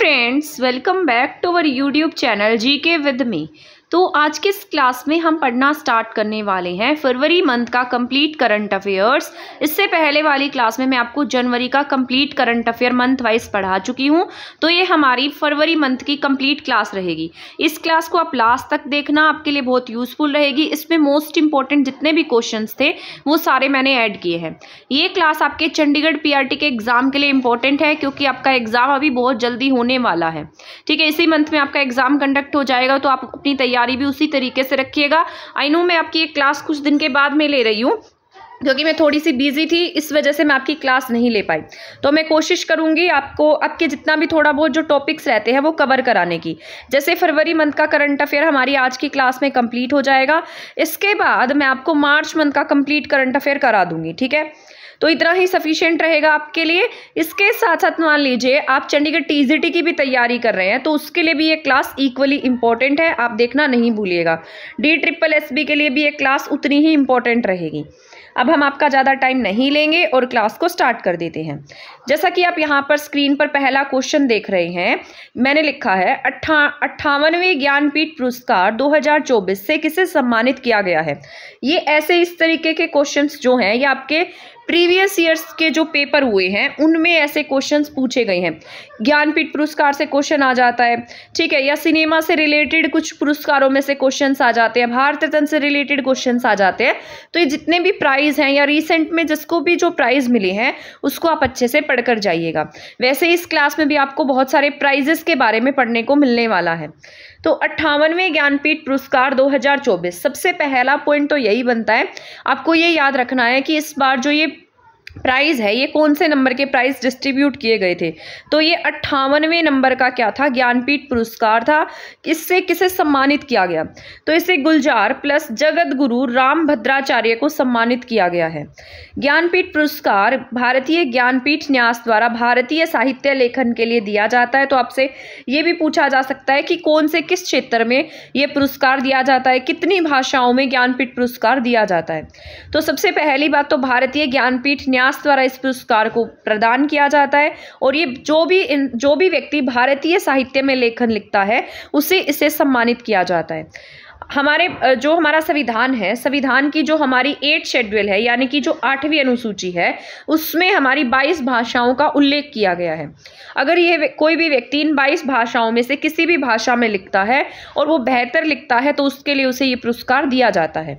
Friends, welcome back to our YouTube channel GK with me. तो आज के इस क्लास में हम पढ़ना स्टार्ट करने वाले हैं फरवरी मंथ का कंप्लीट करंट अफेयर्स। इससे पहले वाली क्लास में मैं आपको जनवरी का complete current affair month wise पढ़ा चुकी हूं, तो ये हमारी फरवरी मंथ की कंप्लीट क्लास रहेगी। इस क्लास को आप लास्ट तक देखना, आपके लिए बहुत यूजफुल रहेगी। इसमें मोस्ट इंपॉर्टेंट जितने भी क्वेश्चंस थे वो सारे मैंने ऐड किए हैं। ये क्लास आपके चंडीगढ़ पीआरटी के एग्जाम के लिए इंपॉर्टेंट है, क्योंकि आपका एग्जाम अभी बहुत जल्दी होने वाला है। ठीक है, इसी मंथ में आपका एग्जाम कंडक्ट हो जाएगा, तो आप अपनी तैयारी भी उसी तरीके से रखिएगा। आई नो मैं आपकी एक क्लास कुछ दिन के बाद में ले रही हूँ, क्योंकि मैं थोड़ी सी बिजी थी, इस वजह से मैं आपकी क्लास नहीं ले पाई। तो मैं कोशिश करूंगी आपको आपके जितना भी थोड़ा बहुत जो टॉपिक्स रहते हैं वो कवर कराने की। जैसे फरवरी मंथ का करंट अफेयर हमारी आज की क्लास में कंप्लीट हो जाएगा। इसके बाद मैं आपको मार्च मंथ का कंप्लीट करंट अफेयर करा दूंगी। ठीक है, तो इतना ही सफिशिएंट रहेगा आपके लिए। इसके साथ साथ मान लीजिए आप चंडीगढ़ टीजीटी की भी तैयारी कर रहे हैं, तो उसके लिए भी ये क्लास इक्वली इंपॉर्टेंट है, आप देखना नहीं भूलिएगा। DSSB के लिए भी ये क्लास उतनी ही इंपॉर्टेंट रहेगी। अब हम आपका ज़्यादा टाइम नहीं लेंगे और क्लास को स्टार्ट कर देते हैं। जैसा कि आप यहाँ पर स्क्रीन पर पहला क्वेश्चन देख रहे हैं, मैंने लिखा है 58वें ज्ञानपीठ पुरस्कार 2024 से किसे सम्मानित किया गया है। ये ऐसे इस तरीके के क्वेश्चंस जो हैं ये आपके प्रीवियस ईयर्स के जो पेपर हुए हैं उनमें ऐसे क्वेश्चंस पूछे गए हैं। ज्ञानपीठ पुरस्कार से क्वेश्चन आ जाता है, ठीक है, या सिनेमा से रिलेटेड कुछ पुरस्कारों में से क्वेश्चंस आ जाते हैं, भारत रत्न से रिलेटेड क्वेश्चंस आ जाते हैं। तो ये जितने भी प्राइज हैं या रिसेंट में जिसको भी जो प्राइज मिले हैं उसको आप अच्छे से पढ़कर जाइएगा। वैसे इस क्लास में भी आपको बहुत सारे प्राइजेस के बारे में पढ़ने को मिलने वाला है। तो 58वें ज्ञानपीठ पुरस्कार 2024, सबसे पहला पॉइंट तो यही बनता है, आपको ये याद रखना है कि इस बार जो ये प्राइज है ये कौन से नंबर के प्राइज डिस्ट्रीब्यूट किए गए थे। तो ये 58वें नंबर का क्या था, ज्ञानपीठ पुरस्कार था। इससे किसे सम्मानित किया गया, तो इसे गुलजार प्लस जगत गुरु राम भद्राचार्य को सम्मानित किया गया है। ज्ञानपीठ पुरस्कार भारतीय ज्ञानपीठ न्यास द्वारा भारतीय साहित्य लेखन के लिए दिया जाता है। तो आपसे ये भी पूछा जा सकता है कि कौन से किस क्षेत्र में ये पुरस्कार दिया जाता है, कितनी भाषाओं में ज्ञानपीठ पुरस्कार दिया जाता है। तो सबसे पहली बात तो भारतीय ज्ञानपीठ द्वारा इस पुरस्कार को प्रदान किया जाता है, और ये जो भी व्यक्ति भारतीय साहित्य में लेखन लिखता है उसे इसे सम्मानित किया जाता है। हमारा संविधान है, संविधान की जो हमारी 8th शेड्यूल है, यानी कि जो 8वीं अनुसूची है, उसमें हमारी 22 भाषाओं का उल्लेख किया गया है। अगर ये कोई भी व्यक्ति इन 22 भाषाओं में से किसी भी भाषा में लिखता है और वो बेहतर लिखता है तो उसके लिए उसे ये पुरस्कार दिया जाता है।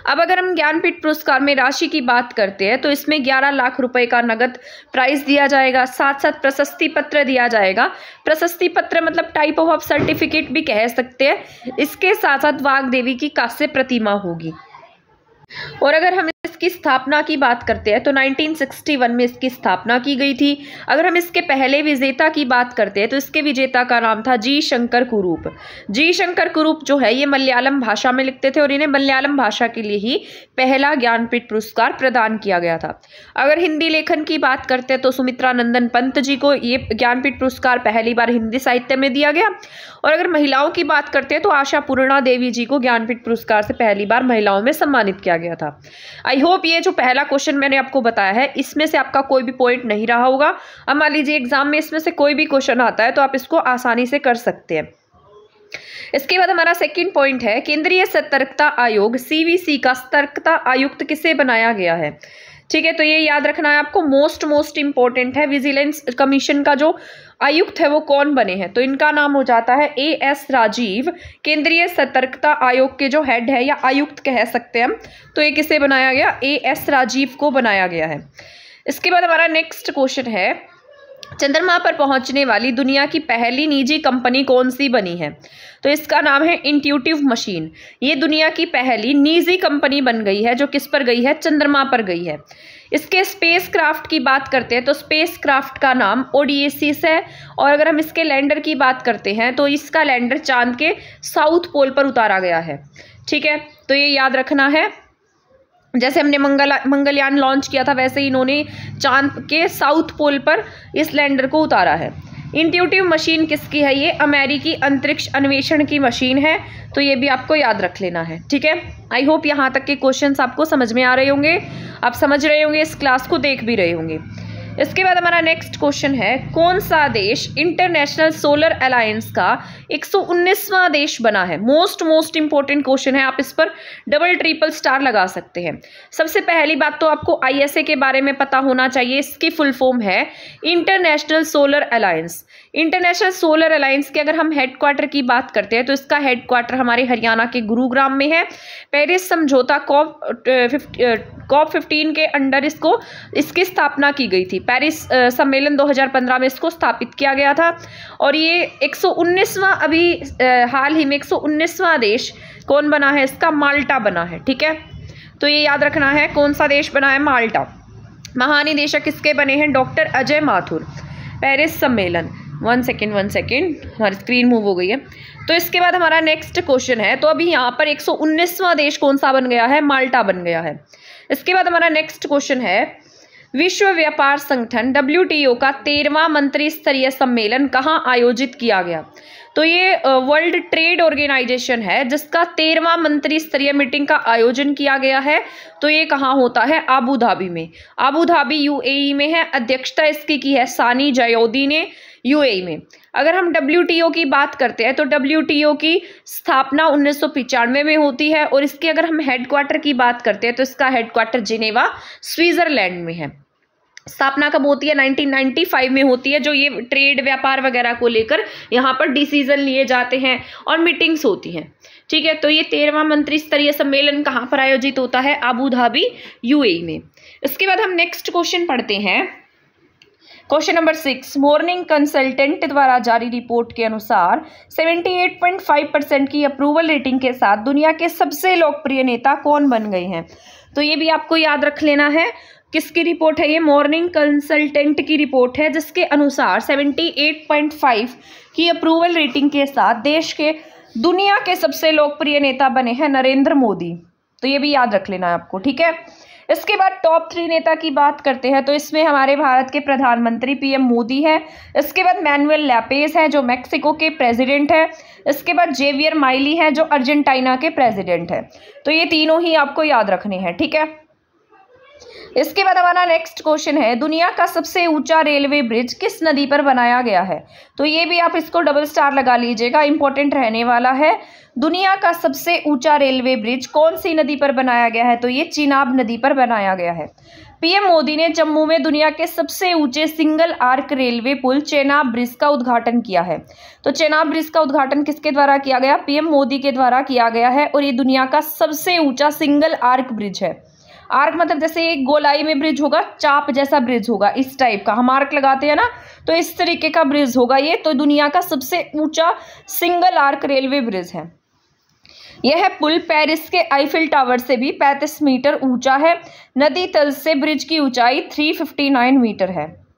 अब अगर हम ज्ञानपीठ पुरस्कार में राशि की बात करते हैं तो इसमें 11 लाख रुपए का नगद प्राइज दिया जाएगा, साथ साथ प्रशस्ति पत्र दिया जाएगा। प्रशस्ति पत्र मतलब टाइप ऑफ सर्टिफिकेट भी कह सकते हैं। इसके साथ साथ वाग्देवी की कांस्य प्रतिमा होगी। और अगर हम इसकी स्थापना की बात करते हैं तो 1961 में इसकी स्थापना की गई थी। अगर हम इसके पहले विजेता की बात करते हैं तो इसके विजेता का नाम था जी शंकर कुरूप। जी शंकर कुरूप जो है ये मलयालम भाषा में लिखते थे और इन्हें मलयालम भाषा के लिए ही पहला ज्ञानपीठ पुरस्कार प्रदान किया गया था। अगर हिंदी लेखन की बात करते हैं तो सुमित्रा नंदन पंत जी को ये ज्ञानपीठ पुरस्कार पहली बार हिंदी साहित्य में दिया गया। और अगर महिलाओं की बात करते हैं तो आशा पूर्णा देवी जी को ज्ञानपीठ पुरस्कार से पहली बार महिलाओं में सम्मानित किया गया था। आई होप ये जो पहला क्वेश्चन मैंने आपको बताया है इसमें से आपका कोई भी पॉइंट नहीं रहा होगा। अब मान लीजिए एग्जाम में इसमें से कोई भी क्वेश्चन आता है तो आप इसको आसानी से कर सकते हैं। इसके बाद हमारा सेकंड पॉइंट है, केंद्रीय सतर्कता आयोग CVC का सतर्कता आयुक्त किसे बनाया गया है। ठीक है, तो ये याद रखना है आपको, मोस्ट इंपॉर्टेंट है। विजिलेंस कमीशन का जो आयुक्त है वो कौन बने हैं, तो इनका नाम हो जाता है AS राजीव। केंद्रीय सतर्कता आयोग के जो हेड है या आयुक्त कह सकते हैं हम, तो ये किसे बनाया गया, AS राजीव को बनाया गया है। इसके बाद हमारा नेक्स्ट क्वेश्चन है, चंद्रमा पर पहुंचने वाली दुनिया की पहली निजी कंपनी कौन सी बनी है, तो इसका नाम है इंट्यूटिव मशीन। ये दुनिया की पहली निजी कंपनी बन गई है जो किस पर गई है, चंद्रमा पर गई है। इसके स्पेस क्राफ्ट की बात करते हैं तो स्पेस क्राफ्ट का नाम ओडियसिस है। और अगर हम इसके लैंडर की बात करते हैं तो इसका लैंडर चांद के साउथ पोल पर उतारा गया है। ठीक है, तो ये याद रखना है। जैसे हमने मंगलयान लॉन्च किया था वैसे ही इन्होंने चांद के साउथ पोल पर इस लैंडर को उतारा है। इंट्यूटिव मशीन किसकी है, ये अमेरिकी अंतरिक्ष अन्वेषण की मशीन है। तो ये भी आपको याद रख लेना है। ठीक है, आई होप यहाँ तक के क्वेश्चंस आपको समझ में आ रहे होंगे, आप समझ रहे होंगे, इस क्लास को देख भी रहे होंगे। इसके बाद हमारा नेक्स्ट क्वेश्चन है, कौन सा देश इंटरनेशनल सोलर अलायंस का 119वां देश बना है? मोस्ट इंपॉर्टेंट क्वेश्चन है, आप इस पर डबल ट्रिपल स्टार लगा सकते हैं। सबसे पहली बात तो आपको ISA के बारे में पता होना चाहिए। इसकी फुल फॉर्म है international solar alliance. International solar alliance के अगर हम हेडक्वार्टर की बात करते हैं तो इसका हेडक्वार्टर हमारे हरियाणा के गुरुग्राम में है। पेरिस समझौता COP15 के अंडर इसकी स्थापना की गई थी। पेरिस सम्मेलन 2015 में इसको स्थापित किया गया था। और ये 119वां अभी हाल ही में 119वां देश कौन बना है? इसका माल्टा बना है। ठीक है, तो ये याद रखना है, कौन सा देश बना है? माल्टा। महानिदेशक किसके बने हैं? डॉक्टर अजय माथुर। पेरिस सम्मेलन, वन सेकेंड हमारी स्क्रीन मूव हो गई है। तो इसके बाद हमारा नेक्स्ट क्वेश्चन है, तो अभी यहाँ पर 119वां देश कौन सा बन गया है? माल्टा बन गया है। इसके बाद हमारा नेक्स्ट क्वेश्चन है, विश्व व्यापार संगठन WTO का 13वां मंत्री स्तरीय सम्मेलन कहाँ आयोजित किया गया? तो ये वर्ल्ड ट्रेड ऑर्गेनाइजेशन है जिसका 13वां मंत्री स्तरीय मीटिंग का आयोजन किया गया है। तो ये कहाँ होता है? आबू धाबी में। आबू धाबी UAE में है। अध्यक्षता इसकी की है सानी जायोदी ने UAE में। अगर हम WTO की बात करते हैं तो WTO की स्थापना 1995 में होती है। और इसके अगर हम हेडक्वार्टर की बात करते हैं तो इसका हेडक्वार्टर जिनेवा स्विट्जरलैंड में है। स्थापना कब होती है? 1995 में होती है। जो ये ट्रेड व्यापार वगैरह को लेकर यहाँ पर डिसीजन लिए जाते हैं और मीटिंग्स होती हैं। ठीक है, तो ये 13वां मंत्री स्तरीय सम्मेलन कहाँ पर आयोजित होता है? आबू धाबी UAE में। इसके बाद हम नेक्स्ट क्वेश्चन पढ़ते हैं। क्वेश्चन नंबर 6, मॉर्निंग कंसल्टेंट द्वारा जारी रिपोर्ट के अनुसार 78.5% की अप्रूवल रेटिंग के साथ दुनिया के सबसे लोकप्रिय नेता कौन बन गए हैं? तो ये भी आपको याद रख लेना है। किसकी रिपोर्ट है ये? मॉर्निंग कंसल्टेंट की रिपोर्ट है, जिसके अनुसार 78.5 की अप्रूवल रेटिंग के साथ देश के दुनिया के सबसे लोकप्रिय नेता बने हैं नरेंद्र मोदी। तो ये भी याद रख लेना है आपको। ठीक है, इसके बाद टॉप 3 नेता की बात करते हैं तो इसमें हमारे भारत के प्रधानमंत्री PM मोदी है। इसके बाद मैनुएल लैपेज है जो मैक्सिको के प्रेसिडेंट है। इसके बाद जेवियर माइली है जो अर्जेंटीना के प्रेसिडेंट है। तो ये तीनों ही आपको याद रखने हैं। ठीक है, इसके बाद हमारा नेक्स्ट क्वेश्चन है, दुनिया का सबसे ऊंचा रेलवे ब्रिज किस नदी पर बनाया गया है? तो ये भी आप इसको डबल स्टार लगा लीजिएगा, इंपॉर्टेंट रहने वाला है। दुनिया का सबसे ऊंचा रेलवे ब्रिज कौन सी नदी पर बनाया गया है? तो ये चिनाब नदी पर बनाया गया है। PM मोदी ने जम्मू में दुनिया के सबसे ऊंचे सिंगल आर्क रेलवे पुल चेनाब ब्रिज का उद्घाटन किया है। तो चेनाब ब्रिज का उद्घाटन किसके द्वारा किया गया? PM मोदी के द्वारा किया गया है। और ये दुनिया का सबसे ऊंचा सिंगल आर्क ब्रिज है। आर्क मतलब जैसे एक गोलाई में ब्रिज होगा, चाप जैसा ब्रिज होगा, इस टाइप का हम आर्क लगाते हैं ना, तो इस तरीके का ब्रिज होगा ये। तो दुनिया का सबसे ऊंचा सिंगल आर्क रेलवे ब्रिज है। यह पुल पेरिस के आईफिल टावर से भी 35 मीटर ऊंचा है। नदी तल से ब्रिज की ऊंचाई 359 मीटर है।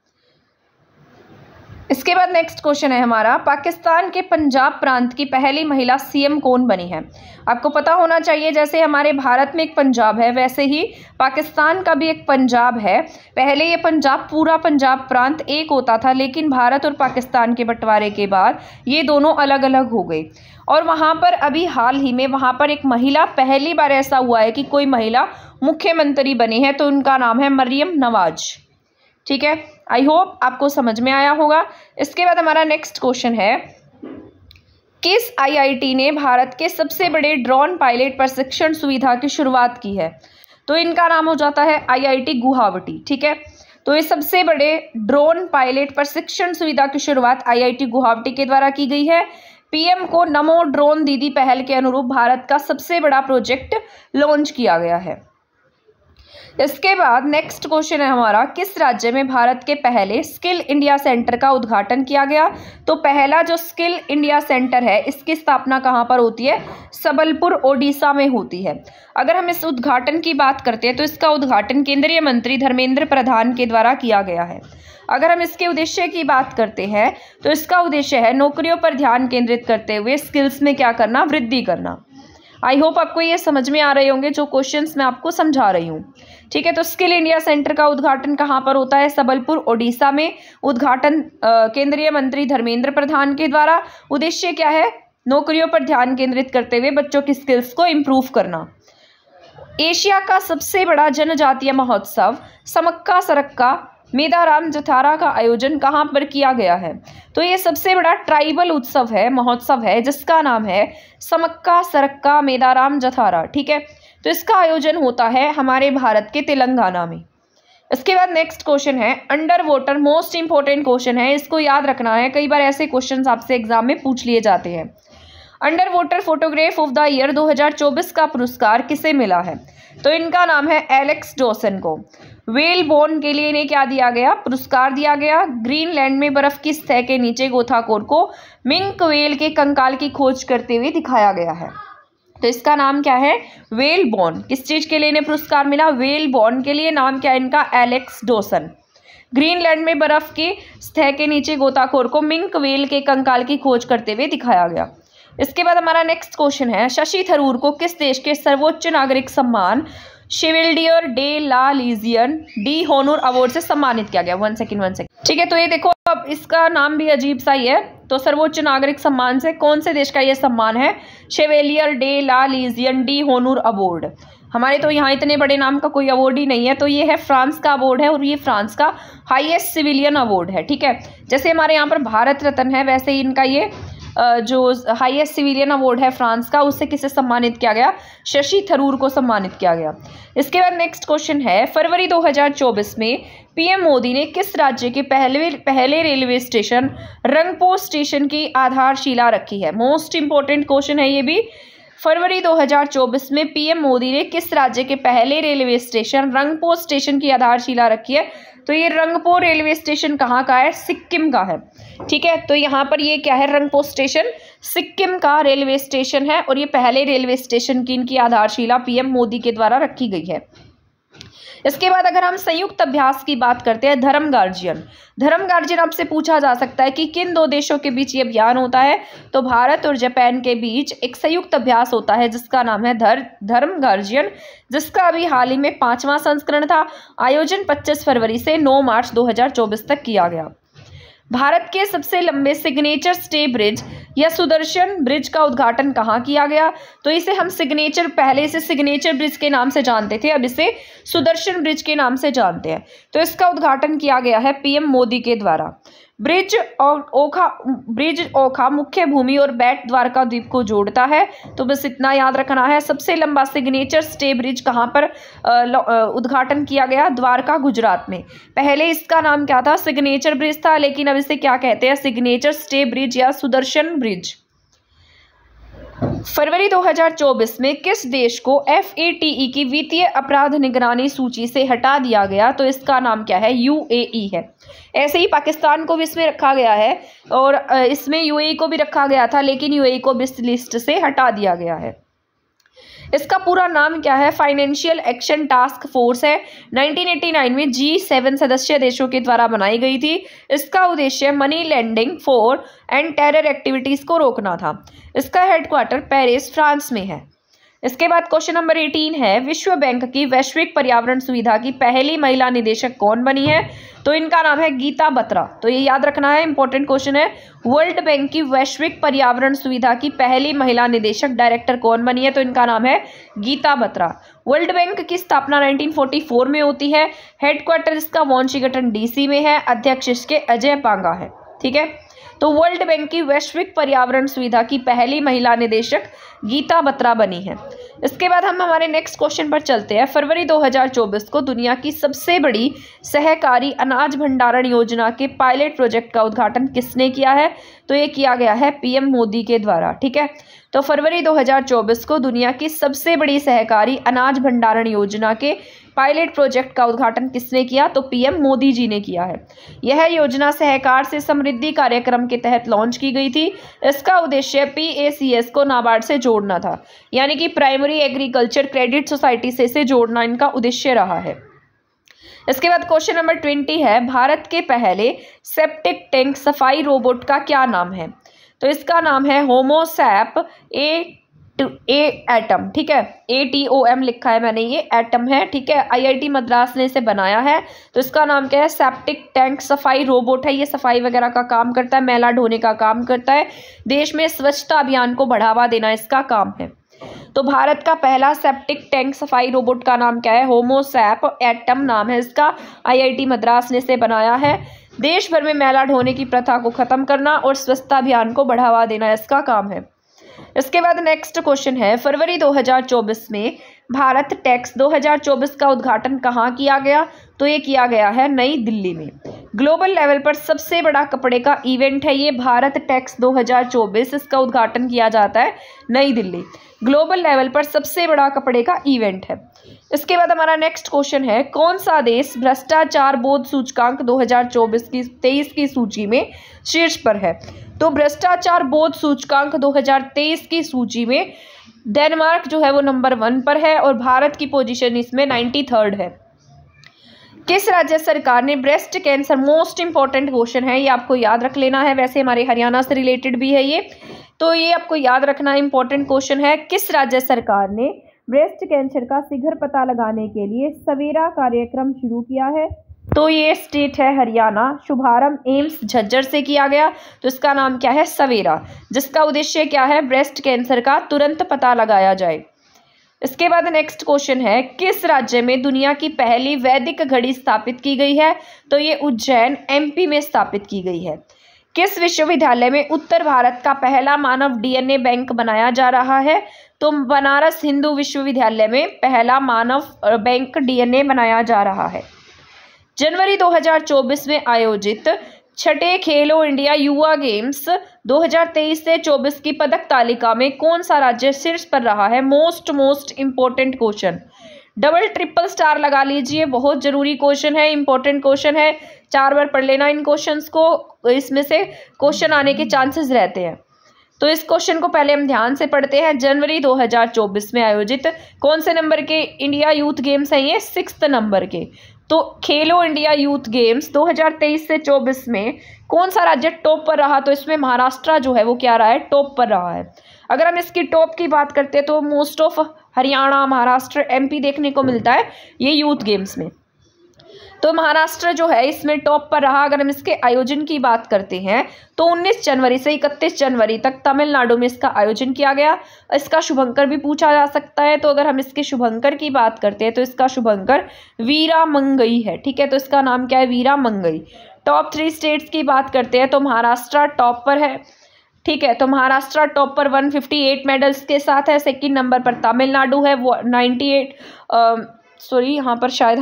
इसके बाद नेक्स्ट क्वेश्चन है हमारा, पाकिस्तान के पंजाब प्रांत की पहली महिला CM कौन बनी है? आपको पता होना चाहिए, जैसे हमारे भारत में एक पंजाब है वैसे ही पाकिस्तान का भी एक पंजाब है। पहले ये पंजाब पूरा पंजाब प्रांत एक होता था, लेकिन भारत और पाकिस्तान के बंटवारे के बाद ये दोनों अलग अलग हो गए। और वहाँ पर अभी हाल ही में वहाँ पर एक महिला, पहली बार ऐसा हुआ है कि कोई महिला मुख्यमंत्री बनी है, तो उनका नाम है मरियम नवाज। ठीक है, आई होप आपको समझ में आया होगा। इसके बाद हमारा नेक्स्ट क्वेश्चन है, किस IIT ने भारत के सबसे बड़े ड्रोन पायलट प्रशिक्षण सुविधा की शुरुआत की है? तो इनका नाम हो जाता है IIT गुवाहाटी। ठीक है, तो ये सबसे बड़े ड्रोन पायलट प्रशिक्षण सुविधा की शुरुआत IIT गुवाहाटी के द्वारा की गई है। PM को नमो ड्रोन दीदी पहल के अनुरूप भारत का सबसे बड़ा प्रोजेक्ट लॉन्च किया गया है। इसके बाद नेक्स्ट क्वेश्चन है हमारा, किस राज्य में भारत के पहले स्किल इंडिया सेंटर का उद्घाटन किया गया? तो पहला जो स्किल इंडिया सेंटर है इसकी स्थापना कहाँ पर होती है? सबलपुर ओडिशा में होती है। अगर हम इस उद्घाटन की बात करते हैं तो इसका उद्घाटन केंद्रीय मंत्री धर्मेंद्र प्रधान के द्वारा किया गया है। अगर हम इसके उद्देश्य की बात करते हैं तो इसका उद्देश्य है नौकरियों पर ध्यान केंद्रित करते हुए स्किल्स में क्या करना? वृद्धि करना। आई होप आपको ये समझ में आ रहे होंगे जो क्वेश्चंस मैं आपको समझा रही हूँ। ठीक है, तो स्किल इंडिया सेंटर का उद्घाटन कहाँ पर होता है? सबलपुर ओडिशा में। उद्घाटन केंद्रीय मंत्री धर्मेंद्र प्रधान के द्वारा। उद्देश्य क्या है? नौकरियों पर ध्यान केंद्रित करते हुए बच्चों की स्किल्स को इम्प्रूव करना। एशिया का सबसे बड़ा जनजातीय महोत्सव समक्का सरक्का मेदाराम जठारा का आयोजन कहाँ पर किया गया है? तो ये सबसे बड़ा ट्राइबल उत्सव है, महोत्सव है, जिसका नाम है समक्का सरक्का मेदाराम जठारा। ठीक है, तो इसका आयोजन होता है हमारे भारत के तेलंगाना में। इसके बाद नेक्स्ट क्वेश्चन है under water, most important question है, इसको याद रखना है, कई बार ऐसे क्वेश्चंस आपसे एग्जाम में पूछ लिए जाते हैं। Under water photograph of the year 2024 का पुरस्कार किसे मिला है? तो इनका नाम है एलेक्स डॉसन को। वेल बोर्न के लिए इन्हें क्या दिया गया? पुरस्कार दिया गया। ग्रीनलैंड में बर्फ की सतह के नीचे गोताखोर को मिंक वेल के कंकाल की खोज करते हुए दिखाया गया है। तो इसका नाम क्या है? Well born. किस चीज के लिए इन्हें पुरस्कार मिला? वेल बोर्न के लिए। नाम क्या है इनका? Alex Dawson. ग्रीनलैंड में बर्फ की सतह के नीचे गोताखोर को मिंक वेल के कंकाल की खोज करते हुए दिखाया गया। इसके बाद हमारा नेक्स्ट क्वेश्चन है शशि थरूर को किस देश के सर्वोच्च नागरिक सम्मान Chevalier de la lesion D honour award से सम्मानित किया गया? One second. ठीक है, तो ये देखो, अब इसका नाम भी अजीब सा ही है। तो सर्वोच्च नागरिक सम्मान से कौन से देश का ये सम्मान है? Chevalier de la lesion D honour award. हमारे तो यहाँ इतने बड़े नाम का कोई अवार्ड ही नहीं है, तो ये है फ्रांस का अवार्ड है और ये फ्रांस का हाईएस्ट सिविलियन अवार्ड है। ठीक है, जैसे हमारे यहाँ पर भारत रत्न है, वैसे ही इनका ये जो हाईएस्ट सिविलियन अवार्ड है फ्रांस का, उससे किसे सम्मानित किया गया? शशि थरूर को सम्मानित किया गया। इसके बाद नेक्स्ट क्वेश्चन है फरवरी 2024 में पीएम मोदी ने किस राज्य के पहले रेलवे स्टेशन रंगपो स्टेशन की आधारशिला रखी है? मोस्ट इंपॉर्टेंट क्वेश्चन है ये भी। फरवरी 2024 में पीएम मोदी ने किस राज्य के पहले रेलवे स्टेशन रंगपो स्टेशन की आधारशिला रखी है? तो ये रंगपो रेलवे स्टेशन कहाँ का है? सिक्किम का है। ठीक है, तो यहाँ पर ये क्या है? रंगपो स्टेशन सिक्किम का रेलवे स्टेशन है और ये पहले रेलवे स्टेशन की इनकी आधारशिला पीएम मोदी के द्वारा रखी गई है। इसके बाद अगर हम संयुक्त अभ्यास की बात करते हैं, धर्म गार्जियन आपसे पूछा जा सकता है कि किन दो देशों के बीच ये अभियान होता है? तो भारत और जापान के बीच एक संयुक्त अभ्यास होता है जिसका नाम है धर्म गार्जियन, जिसका अभी हाल ही में 5वां संस्करण था। आयोजन 25 फरवरी से 9 मार्च 2024 तक किया गया। भारत के सबसे लंबे सिग्नेचर स्टे ब्रिज या सुदर्शन ब्रिज का उद्घाटन कहाँ किया गया? तो इसे हम पहले से सिग्नेचर ब्रिज के नाम से जानते थे, अब इसे सुदर्शन ब्रिज के नाम से जानते हैं। तो इसका उद्घाटन किया गया है पीएम मोदी के द्वारा। ब्रिज ओखा मुख्य भूमि और बेट द्वारका द्वीप को जोड़ता है। तो बस इतना याद रखना है। सबसे लंबा सिग्नेचर स्टे ब्रिज कहाँ पर उद्घाटन किया गया? द्वारका, गुजरात में। पहले इसका नाम क्या था? सिग्नेचर ब्रिज था, लेकिन अब इसे क्या कहते हैं? सिग्नेचर स्टे ब्रिज या सुदर्शन ब्रिज। फरवरी 2024 में किस देश को FATE की वित्तीय अपराध निगरानी सूची से हटा दिया गया? तो इसका नाम क्या है? UAE है। ऐसे ही पाकिस्तान को भी इसमें रखा गया है और इसमें UAE को भी रखा गया था, लेकिन UAE को भी इस लिस्ट से हटा दिया गया है। इसका पूरा नाम क्या है? फाइनेंशियल एक्शन टास्क फोर्स है। 1989 में G7 सदस्य देशों के द्वारा बनाई गई थी। इसका उद्देश्य money lending for and terror activities को रोकना था। इसका हेडक्वार्टर पेरिस, फ्रांस में है। इसके बाद क्वेश्चन नंबर 18 है विश्व बैंक की वैश्विक पर्यावरण सुविधा की पहली महिला निदेशक कौन बनी है? तो इनका नाम है गीता बत्रा। तो ये याद रखना है, इंपॉर्टेंट क्वेश्चन है। वर्ल्ड बैंक की वैश्विक पर्यावरण सुविधा की पहली महिला निदेशक डायरेक्टर कौन बनी है? तो इनका नाम है गीता बत्रा। वर्ल्ड बैंक की स्थापना 1944 में होती है। हेडक्वार्टर इसका वाशिंगटन DC में है। अध्यक्ष इसके अजय पांगा है। ठीक है, तो वर्ल्ड बैंक की वैश्विक पर्यावरण सुविधा की पहली महिला निदेशक गीता बत्रा बनी है। इसके बाद हम हमारे नेक्स्ट क्वेश्चन पर चलते हैं। फरवरी 2024 को दुनिया की सबसे बड़ी सहकारी अनाज भंडारण योजना के पायलट प्रोजेक्ट का उद्घाटन किसने किया है? तो ये किया गया है पीएम मोदी के द्वारा। ठीक है, तो फरवरी 2024 को दुनिया की सबसे बड़ी सहकारी अनाज भंडारण योजना के पायलट प्रोजेक्ट का उद्घाटन किसने किया? तो पीएम मोदी जी ने किया है। यह योजना सहकार से समृद्धि कार्यक्रम के तहत लॉन्च की गई थी। इसका उद्देश्य PACS को नाबार्ड से जोड़ना था, यानी कि प्राइमरी एग्रीकल्चर क्रेडिट सोसाइटी से इसे जोड़ना इनका उद्देश्य रहा है। इसके बाद क्वेश्चन नंबर 20 है भारत के पहले सेप्टिक टैंक सफाई रोबोट का क्या नाम है? तो इसका नाम है होमोसैप एटम। ठीक है, ATOM लिखा है मैंने, ये एटम है। ठीक है, IIT मद्रास ने इसे बनाया है। तो इसका नाम क्या है? सेप्टिक टैंक सफाई रोबोट है। ये सफाई वगैरह का काम करता है, मैला ढोने का काम करता है। देश में स्वच्छता अभियान को बढ़ावा देना इसका काम है। तो भारत का पहला सेप्टिक टैंक सफाई रोबोट का नाम क्या है? होमोसैप एटम नाम है इसका। IIT मद्रास ने इसे बनाया है। देश भर में मैला ढोने की प्रथा को खत्म करना और स्वच्छता अभियान को बढ़ावा देना इसका काम है। इसके बाद नेक्स्ट क्वेश्चन है, फरवरी 2024 में भारत टेक्स 2024 का उद्घाटन कहाँ किया गया? तो ये किया गया है नई दिल्ली में। ग्लोबल लेवल पर सबसे बड़ा कपड़े का इवेंट है ये भारत टेक्स 2024, इसका उद्घाटन किया जाता है नई दिल्ली। ग्लोबल लेवल पर सबसे बड़ा कपड़े का इवेंट है। इसके बाद हमारा नेक्स्ट क्वेश्चन है, कौन सा देश भ्रष्टाचार बोध सूचकांक 2023 की सूची में शीर्ष पर है? तो भ्रष्टाचार बोध सूचकांक 2023 की सूची में डेनमार्क जो है वो नंबर 1 पर है और भारत की पोजीशन इसमें 93rd है। किस राज्य सरकार ने breast cancer, most important question है, ये आपको याद रख लेना है। वैसे हमारे हरियाणा से रिलेटेड भी है ये, तो ये आपको याद रखना इंपॉर्टेंट क्वेश्चन है। किस राज्य सरकार ने ब्रेस्ट कैंसर का शीघ्र पता लगाने के लिए सवेरा कार्यक्रम शुरू किया है? तो ये स्टेट है हरियाणा। शुभारंभ एम्स झज्जर से किया गया, तो इसका नाम क्या है? सवेरा, जिसका उद्देश्य क्या है? ब्रेस्ट कैंसर का तुरंत पता लगाया जाए। इसके बाद नेक्स्ट क्वेश्चन है, किस राज्य में दुनिया की पहली वैदिक घड़ी स्थापित की गई है? तो ये उज्जैन MP में स्थापित की गई है। किस विश्वविद्यालय में उत्तर भारत का पहला मानव DNA बैंक बनाया जा रहा है? तो बनारस हिंदू विश्वविद्यालय में पहला मानव बैंक DNA बनाया जा रहा है। जनवरी 2024 में आयोजित छठे खेलो इंडिया युवा गेम्स 2023 से 24 की पदक तालिका में कौन सा राज्य शीर्ष पर रहा है? Most important question, double triple star लगा लीजिए, बहुत जरूरी क्वेश्चन है, इंपॉर्टेंट क्वेश्चन है, 4 बार पढ़ लेना इन क्वेश्चंस को, इसमें से क्वेश्चन आने के चांसेस रहते हैं। तो इस क्वेश्चन को पहले हम ध्यान से पढ़ते हैं। जनवरी 2024 में आयोजित कौन से नंबर के इंडिया यूथ गेम्स हैं? ये 6th नंबर के। तो खेलो इंडिया यूथ गेम्स 2023 से 24 में कौन सा राज्य टॉप पर रहा? तो इसमें महाराष्ट्र जो है वो क्या रहा है? टॉप पर रहा है। अगर हम इसकी टॉप की बात करते हैं तो most of Haryana, Maharashtra, MP देखने को मिलता है ये यूथ गेम्स में। तो महाराष्ट्र जो है इसमें टॉप पर रहा। अगर हम इसके आयोजन की बात करते हैं तो 19 जनवरी से 31 जनवरी तक तमिलनाडु में इसका आयोजन किया गया। इसका शुभंकर भी पूछा जा सकता है, तो अगर हम इसके शुभंकर की बात करते हैं तो इसका शुभंकर वीरामंगई है। ठीक है, तो इसका नाम क्या है? वीरामंगई। टॉप 3 स्टेट्स की बात करते हैं तो महाराष्ट्र टॉप पर है। ठीक है, तो महाराष्ट्र टॉप पर 158 मेडल्स के साथ है। सेकंड नंबर पर तमिलनाडु है, वो 98 यहाँ पर शायद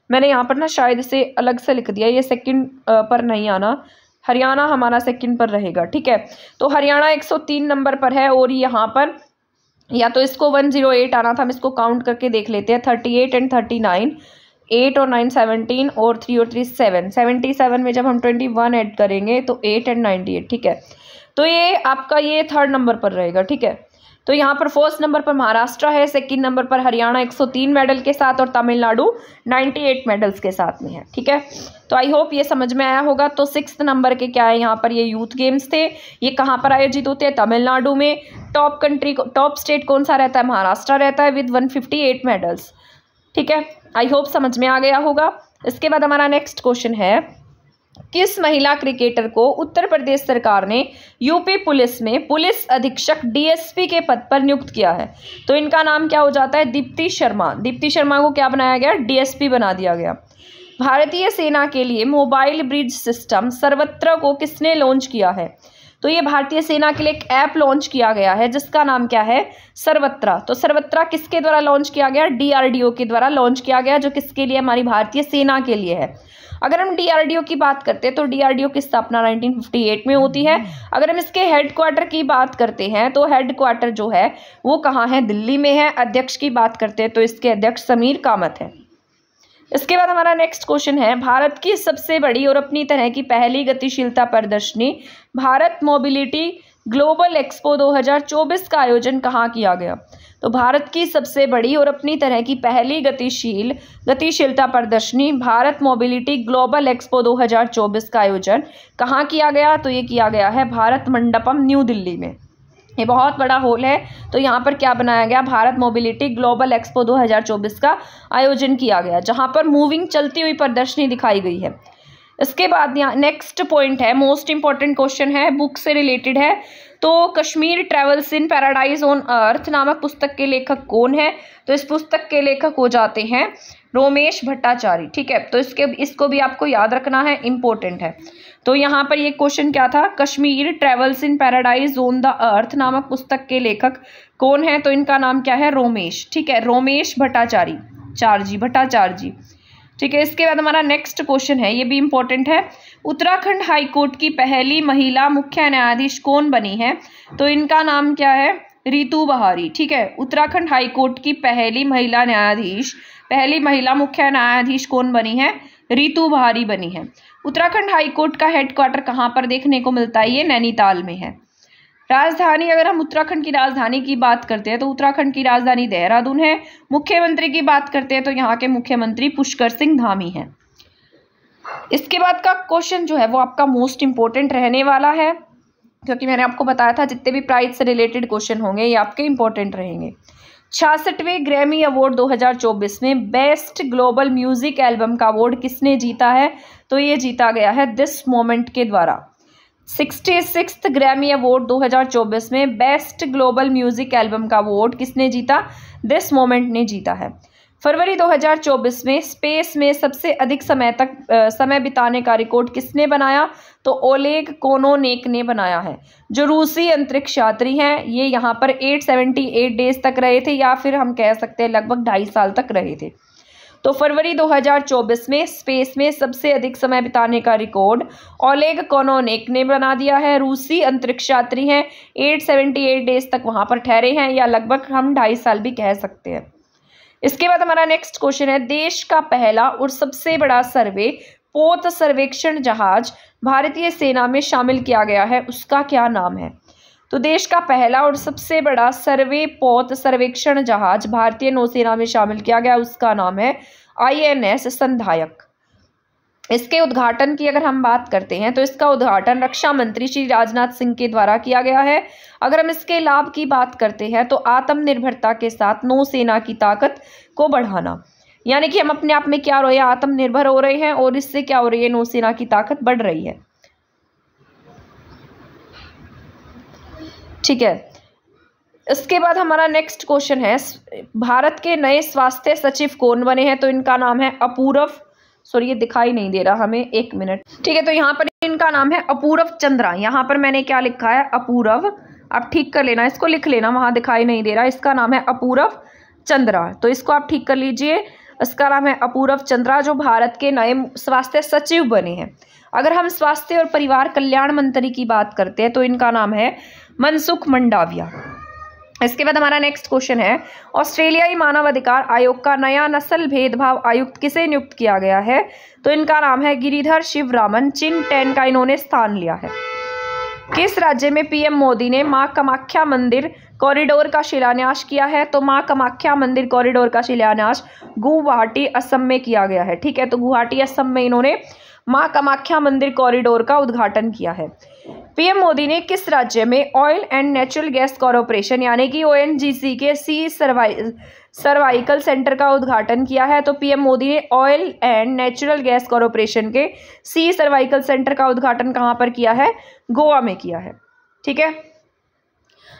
मैंने यहाँ पर ना शायद इसे अलग से लिख दिया, ये सेकंड पर नहीं आना, हरियाणा हमारा सेकंड पर रहेगा। ठीक है, तो हरियाणा 103 नंबर पर है और यहाँ पर या तो इसको 108 आना था, हम इसको काउंट करके देख लेते हैं। 38 एंड 39, 8 और 9 17 और 3 और 3 7, 77 में जब हम 21 ऐड करेंगे तो 8 एंड 98। ठीक है, तो ये आपका ये 3rd नंबर पर रहेगा। ठीक है, तो यहाँ पर 1st नंबर पर महाराष्ट्र है, सेकंड नंबर पर हरियाणा 103 मेडल के साथ और तमिलनाडु 98 मेडल्स के साथ में है। ठीक है, तो आई होप ये समझ में आया होगा। तो 6th नंबर के क्या है यहाँ पर? ये यूथ गेम्स थे। ये कहाँ पर आयोजित होते हैं? तमिलनाडु में। टॉप स्टेट कौन सा रहता है? महाराष्ट्र रहता है विद 158 मेडल्स। ठीक है, आई होप समझ में आ गया होगा। इसके बाद हमारा नेक्स्ट क्वेश्चन है, किस महिला क्रिकेटर को उत्तर प्रदेश सरकार ने यूपी पुलिस में पुलिस अधीक्षक DSP के पद पर नियुक्त किया है? तो इनका नाम क्या हो जाता है? दीप्ति शर्मा। दीप्ति शर्मा को क्या बनाया गया? DSP बना दिया गया। भारतीय सेना के लिए मोबाइल ब्रिज सिस्टम सर्वत्र को किसने लॉन्च किया है? तो ये भारतीय सेना के लिए एक ऐप लॉन्च किया गया है जिसका नाम क्या है? सर्वत्रा। तो सर्वत्रा किसके द्वारा लॉन्च किया गया? DRDO के द्वारा लॉन्च किया गया, जो किसके लिए? हमारी भारतीय सेना के लिए है। अगर हम DRDO की बात करते हैं तो DRDO की स्थापना 1958 में होती है। अगर हम इसके हेडक्वार्टर की बात करते हैं तो हेडक्वार्टर जो है वो कहाँ है? दिल्ली में है। अध्यक्ष की बात करते हैं तो इसके अध्यक्ष समीर कामत है। इसके बाद हमारा नेक्स्ट क्वेश्चन है, भारत की सबसे बड़ी और अपनी तरह की पहली गतिशीलता प्रदर्शनी भारत मोबिलिटी ग्लोबल एक्सपो 2024 का आयोजन कहाँ किया गया? तो भारत की सबसे बड़ी और अपनी तरह की पहली गतिशीलता प्रदर्शनी भारत मोबिलिटी ग्लोबल एक्सपो 2024 का आयोजन कहाँ किया गया? तो ये किया गया है भारत मंडपम, न्यू दिल्ली में। ये बहुत बड़ा हॉल है, तो यहाँ पर क्या बनाया गया? भारत मोबिलिटी ग्लोबल एक्सपो 2024 का आयोजन किया गया, जहाँ पर मूविंग चलती हुई प्रदर्शनी दिखाई गई है। इसके बाद यहाँ नेक्स्ट पॉइंट है, मोस्ट इंपॉर्टेंट क्वेश्चन है, बुक से रिलेटेड है। तो Kashmir travels in paradise on earth नामक पुस्तक के लेखक कौन है? तो इस पुस्तक के लेखक हो जाते हैं रोमेश भट्टाचार्य। ठीक है, तो इसको भी आपको याद रखना है, इंपॉर्टेंट है। तो यहाँ पर ये क्वेश्चन क्या था, Kashmir travels in paradise on the earth नामक पुस्तक के लेखक कौन है? तो इनका नाम क्या है? रोमेश। ठीक है, रोमेश भट्टाचार्य जी। ठीक है, इसके बाद हमारा नेक्स्ट क्वेश्चन है, ये भी इंपॉर्टेंट है। उत्तराखंड हाई कोर्ट की पहली महिला मुख्य न्यायाधीश कौन बनी है? तो इनका नाम क्या है? रितु बहारी। ठीक है, उत्तराखंड हाई कोर्ट की पहली महिला मुख्य न्यायाधीश कौन बनी है? रितु बहारी बनी है। उत्तराखंड हाई कोर्ट का हेडक्वार्टर कहाँ पर देखने को मिलता है? ये नैनीताल में है। राजधानी, अगर हम उत्तराखंड की राजधानी की बात करते हैं तो उत्तराखंड की राजधानी देहरादून है। मुख्यमंत्री की बात करते हैं तो यहाँ के मुख्यमंत्री पुष्कर सिंह धामी हैं। इसके बाद का क्वेश्चन जो है वो आपका मोस्ट इंपॉर्टेंट रहने वाला है, क्योंकि मैंने आपको बताया था जितने भी प्राइज से रिलेटेड क्वेश्चन होंगे ये आपके इंपॉर्टेंट रहेंगे। 66वें ग्रैमी अवार्ड 2024 में बेस्ट ग्लोबल म्यूजिक एल्बम का अवार्ड किसने जीता है? तो ये जीता गया है दिस मोमेंट के द्वारा। 66th ग्रैमी अवार्ड 2024 में बेस्ट ग्लोबल म्यूजिक एल्बम का अवार्ड किसने जीता? दिस मोमेंट ने जीता है। फरवरी 2024 में स्पेस में सबसे अधिक समय बिताने का रिकॉर्ड किसने बनाया? तो ओलेग कोनोनेक ने बनाया है, जो रूसी अंतरिक्ष यात्री हैं। ये यहाँ पर 878 डेज तक रहे थे, या फिर हम कह सकते हैं लगभग 2.5 साल तक रहे थे। तो फरवरी 2024 में स्पेस में सबसे अधिक समय बिताने का रिकॉर्ड ओलेग कोनोनेक ने बना दिया है। रूसी अंतरिक्ष यात्री हैं, 878 डेज तक वहाँ पर ठहरे हैं, या लगभग हम 2.5 साल भी कह सकते हैं। इसके बाद हमारा नेक्स्ट क्वेश्चन है, देश का पहला और सबसे बड़ा पोत सर्वेक्षण जहाज भारतीय सेना में शामिल किया गया है, उसका क्या नाम है? तो देश का पहला और सबसे बड़ा पोत सर्वेक्षण जहाज भारतीय नौसेना में शामिल किया गया, उसका नाम है INS संधायक। इसके उद्घाटन की अगर हम बात करते हैं तो इसका उद्घाटन रक्षा मंत्री श्री राजनाथ सिंह के द्वारा किया गया है। अगर हम इसके लाभ की बात करते हैं तो आत्मनिर्भरता के साथ नौसेना की ताकत को बढ़ाना, यानी कि हम अपने आप में क्या हो रहे हैं? आत्मनिर्भर हो रहे हैं, और इससे क्या हो रही है? नौसेना की ताकत बढ़ रही है। ठीक है, इसके बाद हमारा नेक्स्ट क्वेश्चन है, भारत के नए स्वास्थ्य सचिव कौन बने हैं? तो इनका नाम है अपूर्व, सॉरी ये दिखाई नहीं दे रहा हमें, 1 मिनट। ठीक है, तो यहाँ पर इनका नाम है अपूर्व चंद्रा। यहाँ पर मैंने क्या लिखा है? अपूर्व, आप ठीक कर लेना, इसको लिख लेना, वहाँ दिखाई नहीं दे रहा। इसका नाम है अपूर्व चंद्रा, तो इसको आप ठीक कर लीजिए। इसका नाम है अपूर्व चंद्रा, जो भारत के नए स्वास्थ्य सचिव बने हैं। अगर हम स्वास्थ्य और परिवार कल्याण मंत्री की बात करते हैं तो इनका नाम है मनसुख मंडाविया। इसके बाद हमारा नेक्स्ट क्वेश्चन है, ऑस्ट्रेलियाई मानवाधिकार आयोग का नया नस्ल भेदभाव आयुक्त किसे नियुक्त किया गया है? तो इनका नाम है गिरिधर शिवरामन चिनटेन का इन्होंने स्थान लिया है। किस राज्य में पीएम मोदी ने मां कामाख्या मंदिर कॉरिडोर का शिलान्यास किया है? तो मां कामाख्या मंदिर कॉरिडोर का शिलान्यास गुवाहाटी असम में किया गया है। ठीक है, तो गुवाहाटी असम में इन्होंने मां कामाख्या मंदिर कॉरिडोर का उद्घाटन किया है। पीएम मोदी ने किस राज्य में oil and natural gas corporation यानी कि ONGC के सी सर्वाइकल सेंटर का उद्घाटन किया है? तो पीएम मोदी ने oil and natural gas corporation के सी सर्वाइकल सेंटर का उद्घाटन कहाँ पर किया है? गोवा में किया है। ठीक है,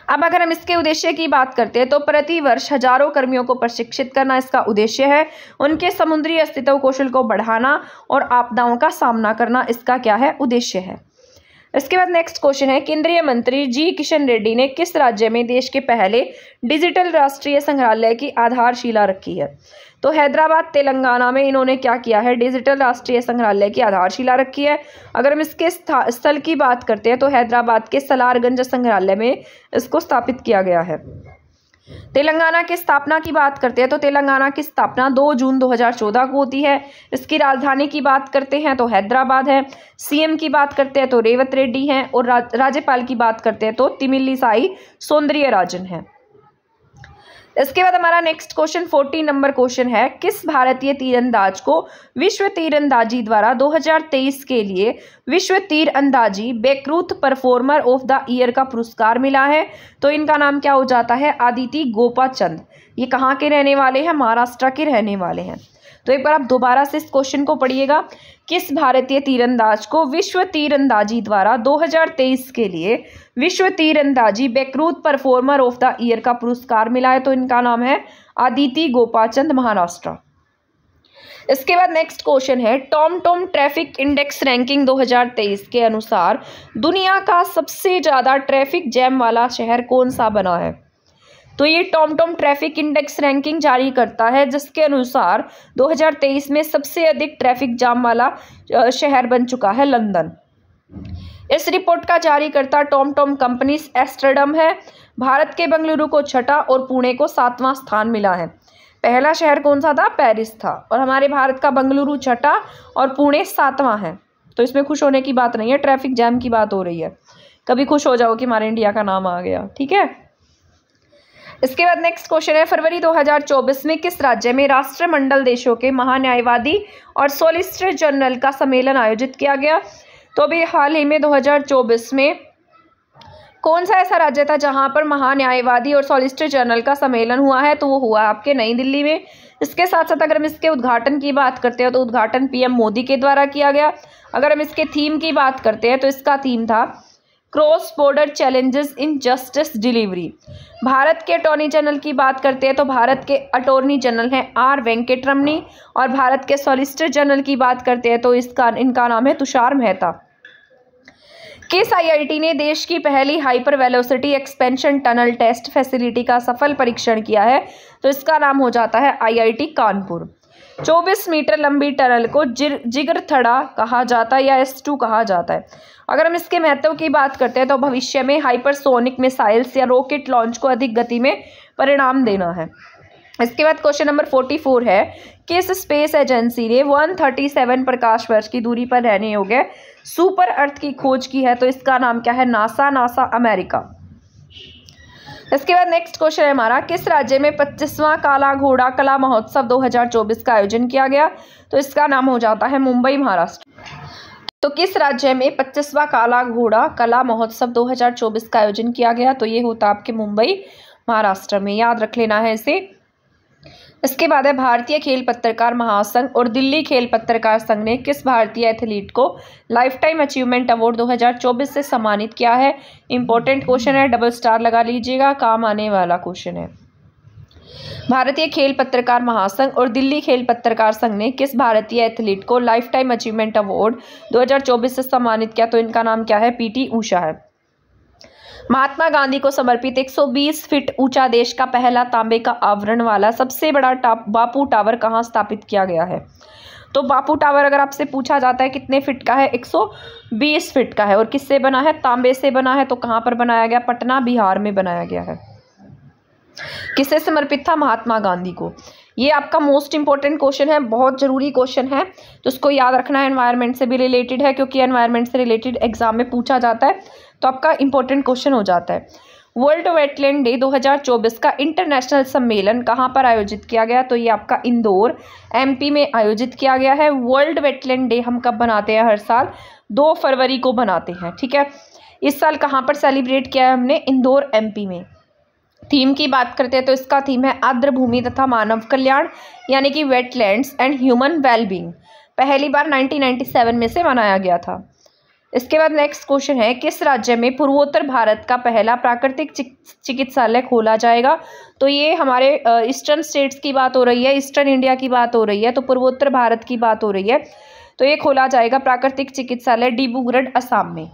अब अगर हम इसके उद्देश्य की बात करते हैं तो प्रति वर्ष हजारों कर्मियों को प्रशिक्षित करना इसका उद्देश्य है। उनके समुद्री अस्तित्व कौशल को बढ़ाना और आपदाओं का सामना करना इसका क्या है? उद्देश्य है। इसके बाद नेक्स्ट क्वेश्चन है, केंद्रीय मंत्री जी किशन रेड्डी ने किस राज्य में देश के पहले डिजिटल राष्ट्रीय संग्रहालय की आधारशिला रखी है? तो हैदराबाद तेलंगाना में इन्होंने क्या किया है? डिजिटल राष्ट्रीय संग्रहालय की आधारशिला रखी है। अगर हम इसके स्थल की बात करते हैं तो हैदराबाद के सलारगंज संग्रहालय में इसको स्थापित किया गया है। तेलंगाना की स्थापना की बात करते हैं तो तेलंगाना की स्थापना 2 जून 2014 को होती है। इसकी राजधानी की बात करते हैं तो हैदराबाद है। सीएम की बात करते हैं तो रेवंत रेड्डी हैं, और राज्यपाल की बात करते हैं तो तमिलिसाई सौंदरराजन है। इसके बाद हमारा नेक्स्ट क्वेश्चन 40 नंबर क्वेश्चन है, किस भारतीय तीरंदाज को विश्व तीरंदाजी द्वारा 2023 के लिए विश्व तीरंदाजी बेकरूथ परफॉर्मर ऑफ द ईयर का पुरस्कार मिला है? तो इनका नाम क्या हो जाता है? आदिति गोपाचंद। ये कहाँ के रहने वाले हैं? महाराष्ट्र के रहने वाले हैं। तो एक बार आप दोबारा से इस क्वेश्चन को पढ़िएगा। किस भारतीय तीरंदाज को विश्व तीरंदाजी द्वारा 2023 के लिए विश्व तीरंदाजी बेकरूत परफॉर्मर ऑफ द ईयर का पुरस्कार मिला है? तो इनका नाम है आदिति गोपाचंद, महाराष्ट्र। इसके बाद नेक्स्ट क्वेश्चन है, टॉम ट्रैफिक इंडेक्स रैंकिंग 2023 के अनुसार दुनिया का सबसे ज़्यादा ट्रैफिक जैम वाला शहर कौन सा बना है? तो ये टॉम ट्रैफिक इंडेक्स रैंकिंग जारी करता है, जिसके अनुसार 2023 में सबसे अधिक ट्रैफिक जाम वाला शहर बन चुका है लंदन। इस रिपोर्ट का जारीकर्ता टॉम कंपनी एम्स्टर्डम है। भारत के बेंगलुरु को 6वां और पुणे को 7वां स्थान मिला है। पहला शहर कौन सा था? पेरिस था। और हमारे भारत का बेंगलुरु 6वां और पुणे 7वां है। तो इसमें खुश होने की बात नहीं है, ट्रैफिक जैम की बात हो रही है। कभी खुश हो जाओ कि हमारे इंडिया का नाम आ गया, ठीक है। इसके बाद नेक्स्ट क्वेश्चन है, फरवरी 2024 में किस राज्य में राष्ट्रमंडल देशों के महान्यायवादी और सॉलिसिटर जनरल का सम्मेलन आयोजित किया गया? तो अभी हाल ही में 2024 में कौन सा ऐसा राज्य था जहां पर महान्यायवादी और सॉलिसिटर जनरल का सम्मेलन हुआ है? तो वो हुआ आपके नई दिल्ली में। इसके साथ साथ अगर हम इसके उद्घाटन की बात करते हैं तो उद्घाटन पीएम मोदी के द्वारा किया गया। अगर हम इसके थीम की बात करते हैं तो इसका थीम था cross border challenges in justice delivery. Bharat के अटॉर्नी जनरल की बात करते हैं तो भारत के अटॉर्नी जनरल हैं आर वेंकटरमणी, और भारत के सॉलिसिटर जनरल की बात करते हैं तो इनका नाम है तुषार मेहता। किस आईआईटी ने देश की पहली hyper velocity expansion tunnel test facility का सफल परीक्षण किया है? तो इसका नाम हो जाता है आईआईटी कानपुर। 24 मीटर लंबी टनल को जिगरथड़ा कहा जाता है या S2 कहा जाता है। अगर हम इसके महत्व की बात करते हैं तो भविष्य में हाइपरसोनिक मिसाइल्स या रॉकेट लॉन्च को अधिक गति में परिणाम देना है। इसके बाद क्वेश्चन नंबर 44 है, किस स्पेस एजेंसी ने 137 प्रकाश वर्ष की दूरी पर रहने योग्य सुपर अर्थ की खोज की है? तो इसका नाम क्या है? NASA America. इसके बाद नेक्स्ट क्वेश्चन है हमारा, किस राज्य में 25वां काला घोड़ा कला महोत्सव 2024 का आयोजन किया गया? तो इसका नाम हो जाता है मुंबई, महाराष्ट्र। तो किस राज्य में 25वां काला घोड़ा कला महोत्सव 2024 का आयोजन किया गया? तो ये होता आपके मुंबई, महाराष्ट्र में, याद रख लेना है इसे। इसके बाद है, भारतीय खेल पत्रकार महासंघ और दिल्ली खेल पत्रकार संघ ने किस भारतीय एथलीट को लाइफ टाइम अचीवमेंट अवार्ड 2024 से सम्मानित किया है? इंपॉर्टेंट क्वेश्चन है, डबल स्टार लगा लीजिएगा, काम आने वाला क्वेश्चन है। भारतीय खेल पत्रकार महासंघ और दिल्ली खेल पत्रकार संघ ने किस भारतीय एथलीट को लाइफ टाइम अचीवमेंट अवार्ड 2024 से सम्मानित किया? तो इनका नाम क्या है? पीटी उषा है। महात्मा गांधी को समर्पित 120 फीट ऊंचा देश का पहला तांबे का आवरण वाला सबसे बड़ा बापू टावर कहाँ स्थापित किया गया है? तो बापू टावर अगर आपसे पूछा जाता है कितने फीट का है, 120 फीट का है, और किससे बना है? तांबे से बना है। तो कहाँ पर बनाया गया? पटना, बिहार में बनाया गया है। किसे समर्पित था? महात्मा गांधी को। ये आपका मोस्ट इंपॉर्टेंट क्वेश्चन है, बहुत जरूरी क्वेश्चन है, तो उसको याद रखना है। एनवायरनमेंट से भी रिलेटेड है, क्योंकि एनवायरनमेंट से रिलेटेड एग्जाम में पूछा जाता है, तो आपका इंपॉर्टेंट क्वेश्चन हो जाता है। वर्ल्ड वेटलैंड डे 2024 का इंटरनेशनल सम्मेलन कहाँ पर आयोजित किया गया? तो ये आपका इंदौर, एमपी में आयोजित किया गया है। वर्ल्ड वेटलैंड डे हम कब बनाते हैं? हर साल 2 फरवरी को बनाते हैं, ठीक है। इस साल कहाँ पर सेलिब्रेट किया है हमने? इंदौर, एमपी में। थीम की बात करते हैं तो इसका थीम है आर्द्र भूमि तथा मानव कल्याण, यानी कि वेटलैंड्स एंड ह्यूमन वेलबींग। पहली बार 1997 में से मनाया गया था। इसके बाद नेक्स्ट क्वेश्चन है, किस राज्य में पूर्वोत्तर भारत का पहला प्राकृतिक चिकित्सालय खोला जाएगा? तो ये हमारे ईस्टर्न स्टेट्स की बात हो रही है, ईस्टर्न इंडिया की बात हो रही है, तो पूर्वोत्तर भारत की बात हो रही है। तो ये खोला जाएगा प्राकृतिक चिकित्सालय डिब्रूगढ़, असम में।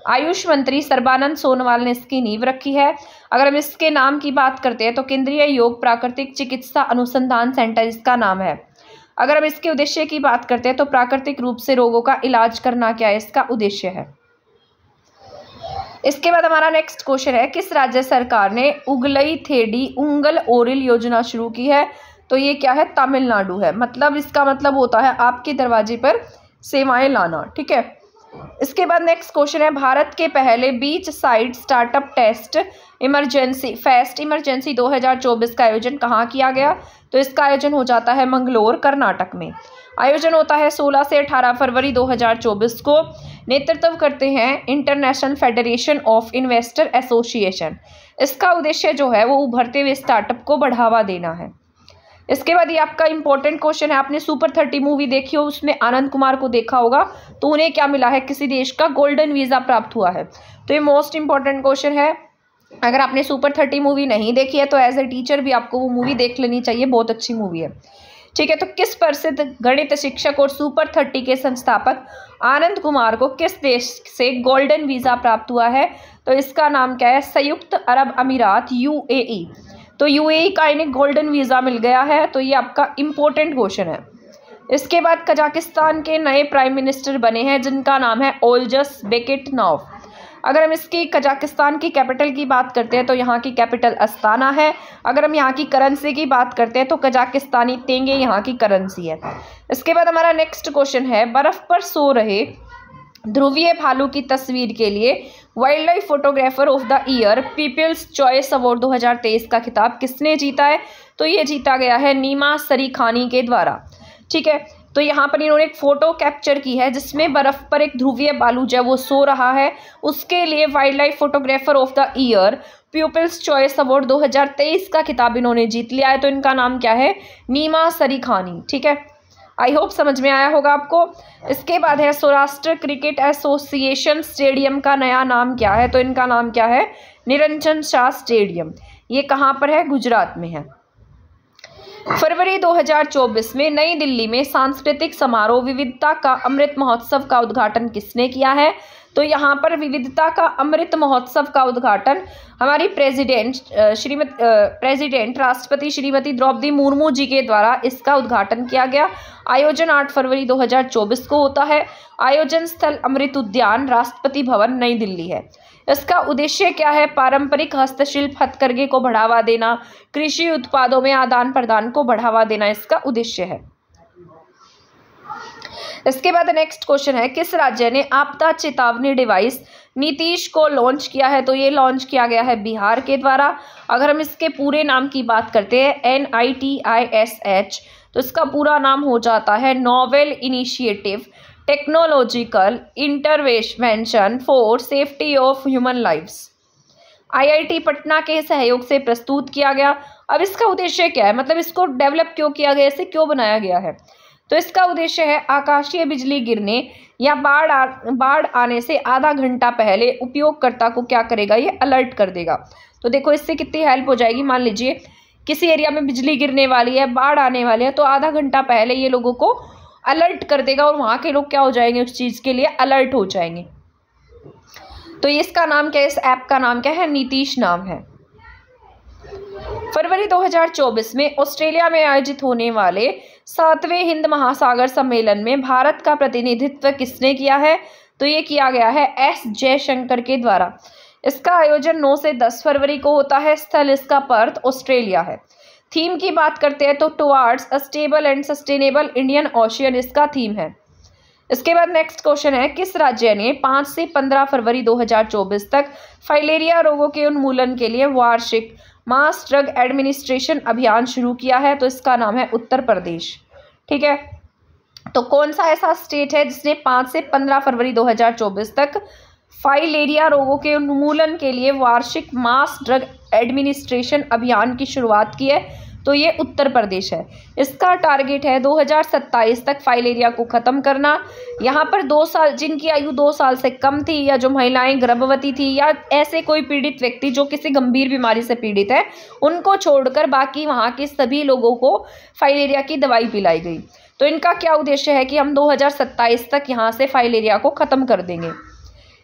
आयुष मंत्री सर्बानंद सोनोवाल ने इसकी नींव रखी है। अगर हम इसके नाम की बात करते हैं तो केंद्रीय योग प्राकृतिक चिकित्सा अनुसंधान सेंटर इसका नाम है। अगर हम इसके उद्देश्य की बात करते हैं तो प्राकृतिक रूप से रोगों का इलाज करना क्या है इसका उद्देश्य है। इसके बाद हमारा नेक्स्ट क्वेश्चन है, किस राज्य सरकार ने उगलई थेडी उंगल ओरिल योजना शुरू की है? तो ये क्या है? तमिलनाडु है। मतलब इसका मतलब होता है आपके दरवाजे पर सेवाएं लाना, ठीक है। इसके बाद नेक्स्ट क्वेश्चन है, भारत के पहले beach side startup test emergency 2024 का आयोजन कहाँ किया गया? तो इसका आयोजन हो जाता है मंगलोर, कर्नाटक में। आयोजन होता है 16 से 18 फरवरी 2024 को। नेतृत्व करते हैं international federation of investor association. इसका उद्देश्य जो है वो उभरते हुए स्टार्टअप को बढ़ावा देना है। इसके बाद ये आपका इंपॉर्टेंट क्वेश्चन है, आपने सुपर 30 मूवी देखी हो, उसमें आनंद कुमार को देखा होगा, तो उन्हें क्या मिला है, किसी देश का गोल्डन वीज़ा प्राप्त हुआ है। तो ये मोस्ट इंपॉर्टेंट क्वेश्चन है। अगर आपने सुपर 30 मूवी नहीं देखी है तो एज ए टीचर भी आपको वो मूवी देख लेनी चाहिए, बहुत अच्छी मूवी है। ठीक है, तो किस प्रसिद्ध गणित शिक्षक और सुपर 30 के संस्थापक आनंद कुमार को किस देश से गोल्डन वीज़ा प्राप्त हुआ है, तो इसका नाम क्या है, संयुक्त अरब अमीरात, यूएई। तो यूएई का इन्हें गोल्डन वीज़ा मिल गया है, तो ये आपका इम्पोर्टेंट क्वेश्चन है। इसके बाद कजाकिस्तान के नए प्राइम मिनिस्टर बने हैं जिनका नाम है ओल्जस बेकिटनोव। अगर हम इसकी कजाकिस्तान की कैपिटल की बात करते हैं तो यहाँ की कैपिटल अस्ताना है। अगर हम यहाँ की करेंसी की बात करते हैं तो कजाकिस्तानी तेंगे यहाँ की करेंसी है। इसके बाद हमारा नेक्स्ट क्वेश्चन है, बर्फ़ पर सो रहे ध्रुवीय भालू की तस्वीर के लिए wild life photographer of the year people's choice award 2023 का खिताब किसने जीता है, तो ये जीता गया है नीमा सरीखानी के द्वारा। ठीक है, तो यहाँ पर इन्होंने एक फ़ोटो कैप्चर की है जिसमें बर्फ़ पर एक ध्रुवीय भालू जो वो सो रहा है, उसके लिए wild life photographer of the year people's choice award 2023 का खिताब इन्होंने जीत लिया है। तो इनका नाम क्या है, नीमा सरीखानी। ठीक है, आई होप समझ में आया होगा आपको। इसके बाद है सौराष्ट्र क्रिकेट एसोसिएशन स्टेडियम का नया नाम क्या है, तो इनका नाम क्या है, निरंजन शाह स्टेडियम। ये कहाँ पर है, गुजरात में है। फरवरी 2024 में नई दिल्ली में सांस्कृतिक समारोह विविधता का अमृत महोत्सव का उद्घाटन किसने किया है, तो यहाँ पर विविधता का अमृत महोत्सव का उद्घाटन हमारी प्रेसिडेंट राष्ट्रपति श्रीमती द्रौपदी मुर्मू जी के द्वारा इसका उद्घाटन किया गया। आयोजन 8 फरवरी 2024 को होता है। आयोजन स्थल अमृत उद्यान, राष्ट्रपति भवन, नई दिल्ली है। इसका उद्देश्य क्या है, पारंपरिक हस्तशिल्प हथकरघे को बढ़ावा देना, कृषि उत्पादों में आदान प्रदान को बढ़ावा देना इसका उद्देश्य है। इसके बाद नेक्स्ट क्वेश्चन है, किस राज्य ने आपदा चेतावनी डिवाइस नीतीश को लॉन्च किया है, तो ये लॉन्च किया गया है बिहार के द्वारा। अगर हम इसके पूरे नाम की बात करते हैं NITISH, तो इसका पूरा नाम हो जाता है novel initiative technological intervention for safety of human lives. IIT Patna के सहयोग से प्रस्तुत किया गया। अब इसका उद्देश्य क्या है, मतलब इसको डेवलप क्यों किया गया, इसे क्यों बनाया गया है, तो इसका उद्देश्य है आकाशीय बिजली गिरने या बाढ़ आने से आधा घंटा पहले उपयोगकर्ता को क्या करेगा, ये अलर्ट कर देगा। तो देखो इससे कितनी हेल्प हो जाएगी। मान लीजिए किसी एरिया में बिजली गिरने वाली है, बाढ़ आने वाली है, तो आधा घंटा पहले ये लोगों को अलर्ट कर देगा और वहाँ के लोग क्या हो जाएंगे, उस चीज़ के लिए अलर्ट हो जाएंगे। तो इसका नाम क्या है, इस ऐप का नाम क्या है, नीतीश नाम है। फरवरी 2024 में ऑस्ट्रेलिया में आयोजित होने वाले 7वें हिंद महासागर सम्मेलन में भारत का प्रतिनिधित्व किसने किया है, तो ये किया गया है S जयशंकर के द्वारा। इसका आयोजन 9 से 10 फरवरी को होता है। स्थल इसका पर्थ, ऑस्ट्रेलिया है। थीम की बात करते हैं तो towards a stable and sustainable Indian ocean इसका थीम है। इसके बाद नेक्स्ट क्वेश्चन है, किस राज्य ने 5 से 15 फरवरी 2024 तक फाइलेरिया रोगों के उन्मूलन के लिए वार्षिक मास ड्रग एडमिनिस्ट्रेशन अभियान शुरू किया है, तो इसका नाम है उत्तर प्रदेश। ठीक है, तो कौन सा ऐसा स्टेट है जिसने 5 से 15 फरवरी 2024 तक फाइलेरिया रोगों के उन्मूलन के लिए वार्षिक मास ड्रग एडमिनिस्ट्रेशन अभियान की शुरुआत की है, तो ये उत्तर प्रदेश है। इसका टारगेट है 2027 तक फाइलेरिया को ख़त्म करना। यहाँ पर 2 साल, जिनकी आयु 2 साल से कम थी या जो महिलाएं गर्भवती थी या ऐसे कोई पीड़ित व्यक्ति जो किसी गंभीर बीमारी से पीड़ित है, उनको छोड़कर बाकी वहाँ के सभी लोगों को फाइलेरिया की दवाई पिलाई गई। तो इनका क्या उद्देश्य है कि हम 2027 तक यहाँ से फाइलेरिया को ख़त्म कर देंगे।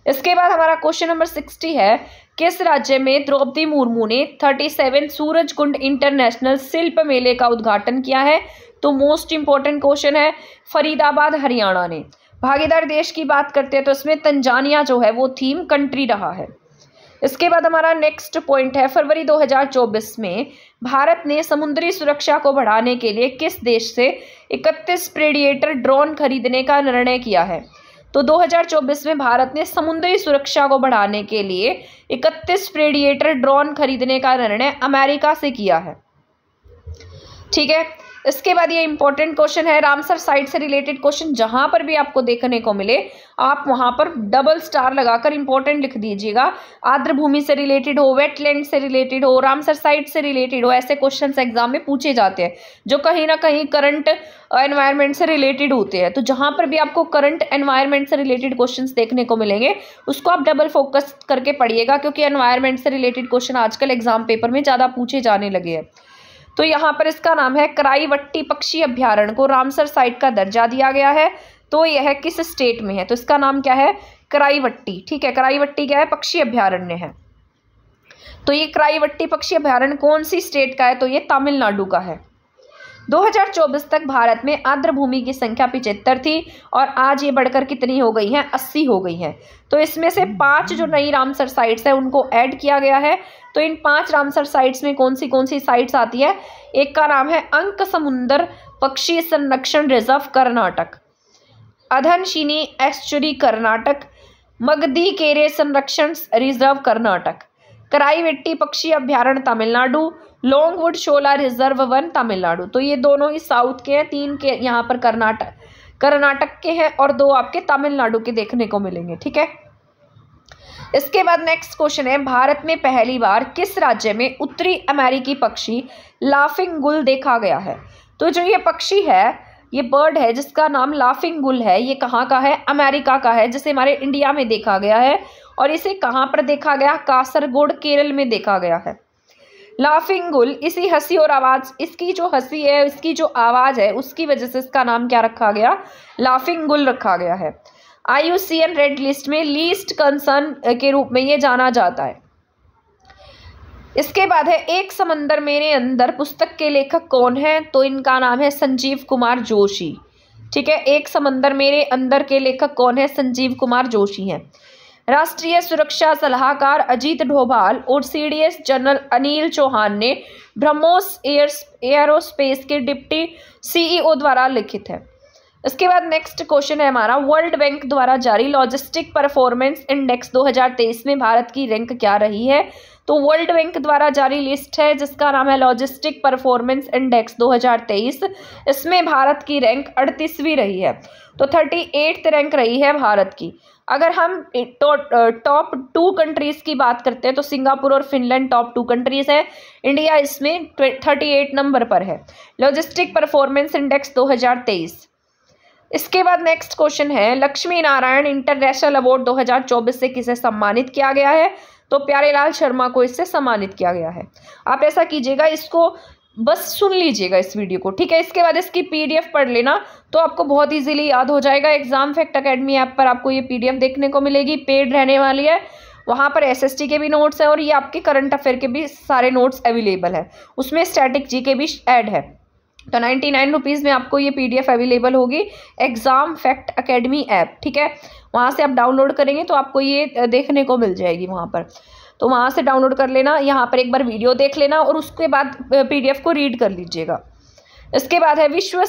इसके बाद हमारा क्वेश्चन नंबर 60 है, किस राज्य में द्रौपदी मुर्मू ने 37 सूरजकुंड इंटरनेशनल शिल्प मेले का उद्घाटन किया है, तो मोस्ट इंपॉर्टेंट क्वेश्चन है, फरीदाबाद हरियाणा ने। भागीदार देश की बात करते हैं तो इसमें तंजानिया जो है वो थीम कंट्री रहा है। इसके बाद हमारा नेक्स्ट पॉइंट है, फरवरी 2024 में भारत ने समुद्री सुरक्षा को बढ़ाने के लिए किस देश से 31 प्रेडिएटर ड्रोन खरीदने का निर्णय किया है, तो 2024 में भारत ने समुद्री सुरक्षा को बढ़ाने के लिए 31 प्रेडिएटर ड्रोन खरीदने का निर्णय अमेरिका से किया है। ठीक है, इसके बाद ये इंपॉर्टेंट क्वेश्चन है, रामसर साइट से रिलेटेड क्वेश्चन जहां पर भी आपको देखने को मिले आप वहां पर डबल स्टार लगाकर इंपॉर्टेंट लिख दीजिएगा। आर्द्र भूमि से रिलेटेड हो, वेटलैंड से रिलेटेड हो, रामसर साइट से रिलेटेड हो, ऐसे क्वेश्चंस एग्जाम में पूछे जाते हैं जो कहीं ना कहीं करंट एनवायरनमेंट से रिलेटेड होते हैं। तो जहां पर भी आपको करंट एनवायरनमेंट से रिलेटेड क्वेश्चंस देखने को मिलेंगे उसको आप डबल फोकस करके पढ़िएगा, क्योंकि एनवायरनमेंट से रिलेटेड क्वेश्चन आजकल एग्जाम पेपर में ज़्यादा पूछे जाने लगे हैं। तो यहाँ पर इसका नाम है कराईवट्टी पक्षी अभ्यारण्य को रामसर साइट का दर्जा दिया गया है। तो यह किस स्टेट में है? तो इसका नाम क्या है? कराईवट्टी। ठीक है, कराईवट्टी क्या है? पक्षी अभ्यारण्य है। तो ये कराईवट्टी पक्षी अभ्यारण्य कौन सी स्टेट का है? तो ये तमिलनाडु का है। 2024 तक भारत में आर्द्र भूमि की संख्या 75 थी और आज ये बढ़कर कितनी हो गई है? 80 हो गई है। तो इसमें से 5 जो नई रामसर साइट्स है उनको ऐड किया गया है। तो इन 5 रामसर साइट्स में कौन सी साइट्स आती है? एक का नाम है अंक समुंदर पक्षी संरक्षण रिजर्व कर्नाटक, अधनशिनी एस्चुरी कर्नाटक, मगधी केरे संरक्षण रिजर्व कर्नाटक, कराईवट्टी पक्षी अभ्यारण्य तमिलनाडु, लॉन्गवुड शोला रिजर्व वन तमिलनाडु। तो ये दोनों ही साउथ के हैं, 3 के यहाँ पर कर्नाटक के हैं और 2 आपके तमिलनाडु के देखने को मिलेंगे। ठीक है, इसके बाद नेक्स्ट क्वेश्चन है, भारत में पहली बार किस राज्य में उत्तरी अमेरिकी पक्षी लाफिंग गुल देखा गया है? तो जो ये पक्षी है, ये बर्ड है जिसका नाम लाफिंग गुल है, ये कहाँ का है? अमेरिका का है, जिसे हमारे इंडिया में देखा गया है। और इसे कहाँ पर देखा गया? कासरगोड केरल में देखा गया है। लाफिंग गुल इसी हंसी और आवाज़, इसकी जो हंसी है, इसकी जो आवाज़ है, उसकी वजह से इसका नाम क्या रखा गया? लाफिंग गुल रखा गया है। IUCN रेड लिस्ट में लीस्ट कंसर्न के रूप में ये जाना जाता है। इसके बाद है एक समंदर मेरे अंदर पुस्तक के लेखक कौन है? तो इनका नाम है संजीव कुमार जोशी। ठीक है, एक समंदर मेरे अंदर के लेखक कौन है? संजीव कुमार जोशी हैं। राष्ट्रीय सुरक्षा सलाहकार अजीत डोभाल और CDS जनरल अनिल चौहान ने ब्रह्मोस एयरोस्पेस के डिप्टी CEO द्वारा लिखित है। इसके बाद नेक्स्ट क्वेश्चन है हमारा, वर्ल्ड बैंक द्वारा जारी लॉजिस्टिक परफॉर्मेंस इंडेक्स 2023 में भारत की रैंक क्या रही है? तो वर्ल्ड बैंक द्वारा जारी लिस्ट है जिसका नाम है लॉजिस्टिक परफॉर्मेंस इंडेक्स 2023। इसमें भारत की रैंक 38वीं रही है। तो 38th रैंक रही है भारत की। अगर हम टॉप 2 कंट्रीज़ की बात करते हैं तो सिंगापुर और फिनलैंड टॉप 2 कंट्रीज़ है। इंडिया इसमें 38 नंबर पर है, लॉजिस्टिक परफॉर्मेंस इंडेक्स 2023। इसके बाद नेक्स्ट क्वेश्चन है, लक्ष्मी नारायण इंटरनेशनल अवार्ड 2024 से किसे सम्मानित किया गया है? तो प्यारेलाल शर्मा को इससे सम्मानित किया गया है। आप ऐसा कीजिएगा, इसको बस सुन लीजिएगा इस वीडियो को। ठीक है, इसके बाद इसकी PDF पढ़ लेना तो आपको बहुत इजीली याद हो जाएगा। एग्जाम फैक्ट अकेडमी ऐप पर आपको ये PDF देखने को मिलेगी, पेड रहने वाली है। वहाँ पर SST के भी नोट्स हैं और ये आपके करंट अफेयर के भी सारे नोट्स अवेलेबल है। उसमें स्टैटिक GK भी ऐड है। तो 99 रुपीज़ में आपको ये PDF अवेलेबल होगी, एग्ज़ाम फैक्ट अकेडमी ऐप। ठीक है, वहाँ से आप डाउनलोड करेंगे तो आपको ये देखने को मिल जाएगी वहाँ पर। तो वहाँ से डाउनलोड कर लेना, यहाँ पर एक बार वीडियो देख लेना और उसके बाद PDF को रीड कर लीजिएगा। इसके बाद है विश्व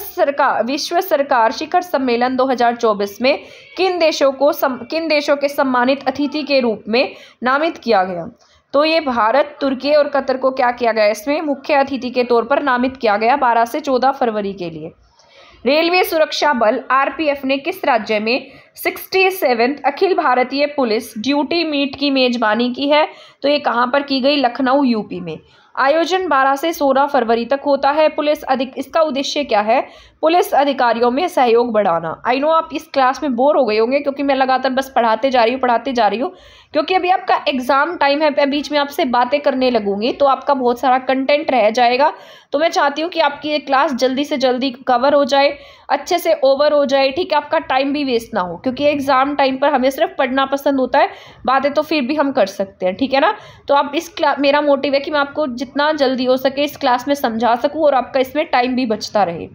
सरकार शिखर सम्मेलन 2024 में किन देशों के सम्मानित अतिथि के रूप में नामित किया गया? तो ये भारत, तुर्की और कतर को क्या किया गया? इसमें मुख्य अतिथि के तौर पर नामित किया गया 12 से 14 फरवरी के लिए। रेलवे सुरक्षा बल RPF ने किस राज्य में 67th Akhil Bharatiya police duty meet की मेजबानी की है? तो ये कहाँ पर की गई? लखनऊ UP में। आयोजन 12 से 16 फरवरी तक होता है। इसका उद्देश्य क्या है? पुलिस अधिकारियों में सहयोग बढ़ाना। आई नो आप इस क्लास में बोर हो गए होंगे क्योंकि मैं लगातार बस पढ़ाते जा रही हूँ क्योंकि अभी आपका एग्जाम टाइम है। मैं बीच में आपसे बातें करने लगूंगी तो आपका बहुत सारा कंटेंट रह जाएगा। तो मैं चाहती हूँ कि आपकी ये क्लास जल्दी से जल्दी कवर हो जाए, अच्छे से ओवर हो जाए। ठीक है, आपका टाइम भी वेस्ट ना हो क्योंकि एग्जाम टाइम पर हमें सिर्फ पढ़ना पसंद होता है, बातें तो फिर भी हम कर सकते हैं। ठीक है ना, तो आप इस क्लास, मेरा मोटिव है कि मैं आपको जितना जल्दी हो सके इस क्लास में समझा सकूं और आपका इसमें टाइम भी बचता रहे।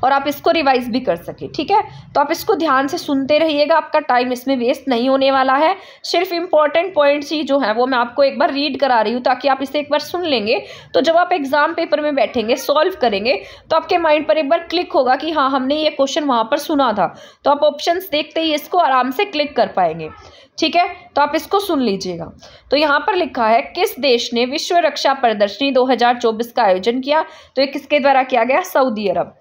और आप इसको रिवाइज भी कर सके। ठीक है, तो आप इसको ध्यान से सुनते रहिएगा, आपका टाइम इसमें वेस्ट नहीं होने वाला है। सिर्फ इंपॉर्टेंट पॉइंट्स ही जो है वो मैं आपको एक बार रीड करा रही हूँ, ताकि आप इसे एक बार सुन लेंगे तो जब आप एग्जाम पेपर में बैठेंगे सॉल्व करेंगे तो आपके माइंड पर एक बार क्लिक होगा कि हाँ हमने ये क्वेश्चन वहाँ पर सुना था, तो आप ऑप्शंस देखते ही इसको आराम से क्लिक कर पाएंगे। ठीक है, तो आप इसको सुन लीजिएगा। तो यहाँ पर लिखा है किस देश ने विश्व रक्षा प्रदर्शनी 2024 का आयोजन किया, तो ये किसके द्वारा किया गया, सऊदी अरब।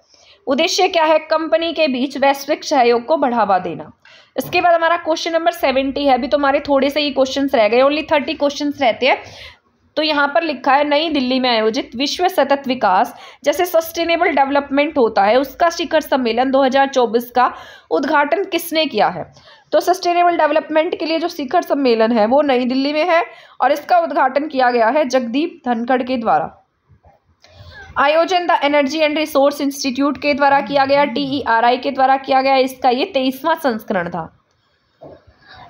उद्देश्य क्या है, कंपनी के बीच वैश्विक सहयोग को बढ़ावा देना। इसके बाद हमारा क्वेश्चन नंबर 70 है। अभी तो हमारे थोड़े से ही क्वेश्चंस रह गए, ओनली 30 क्वेश्चंस रहते हैं। तो यहाँ पर लिखा है नई दिल्ली में आयोजित विश्व सतत विकास जैसे सस्टेनेबल डेवलपमेंट होता है उसका शिखर सम्मेलन 2024 का उद्घाटन किसने किया है। तो सस्टेनेबल डेवलपमेंट के लिए जो शिखर सम्मेलन है वो नई दिल्ली में है और इसका उद्घाटन किया गया है जगदीप धनखड़ के द्वारा। आयोजन the energy and resource institute के द्वारा किया गया, TERI के द्वारा किया गया। इसका ये 23वां संस्करण था।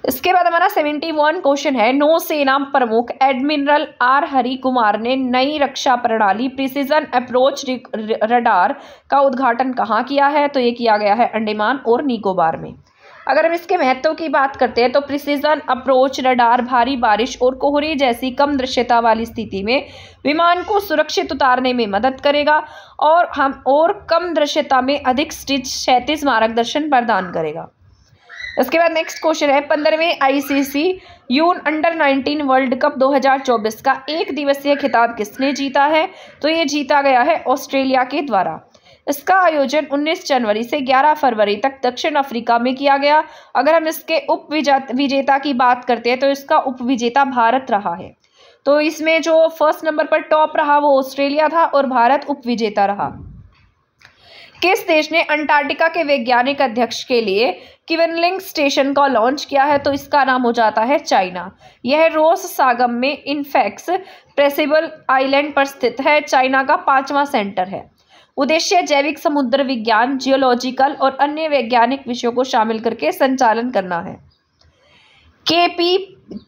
इसके बाद हमारा 71 क्वेश्चन है नौसेना प्रमुख एडमिरल R हरि कुमार ने नई रक्षा प्रणाली प्रिसीजन अप्रोच रडार का उद्घाटन कहाँ किया है, तो ये किया गया है अंडमान और निकोबार में। अगर हम इसके महत्व की बात करते हैं तो प्रिसीजन अप्रोच रडार भारी बारिश और कोहरे जैसी कम दृश्यता वाली स्थिति में विमान को सुरक्षित उतारने में मदद करेगा और कम दृश्यता में अधिक क्षैतिज मार्गदर्शन प्रदान करेगा। इसके बाद नेक्स्ट क्वेश्चन है 15वें ICC यून अंडर 19 वर्ल्ड कप 2024 का एक दिवसीय खिताब किसने जीता है, तो ये जीता गया है ऑस्ट्रेलिया के द्वारा। इसका आयोजन 19 जनवरी से 11 फरवरी तक दक्षिण अफ्रीका में किया गया। अगर हम इसके उप विजेता की बात करते हैं तो इसका उप विजेता भारत रहा है। तो इसमें जो फर्स्ट नंबर पर टॉप रहा वो ऑस्ट्रेलिया था और भारत उप विजेता रहा। किस देश ने अंटार्कटिका के वैज्ञानिक अध्यक्ष के लिए किवनलिंग स्टेशन का लॉन्च किया है, तो इसका नाम हो जाता है चाइना। यह रोस सागम में इनफेक्स प्रेसिबल आइलैंड पर स्थित है, चाइना का 5वां सेंटर है। उद्देश्य जैविक समुद्र विज्ञान, जियोलॉजिकल और अन्य वैज्ञानिक विषयों को शामिल करके संचालन करना है। KP,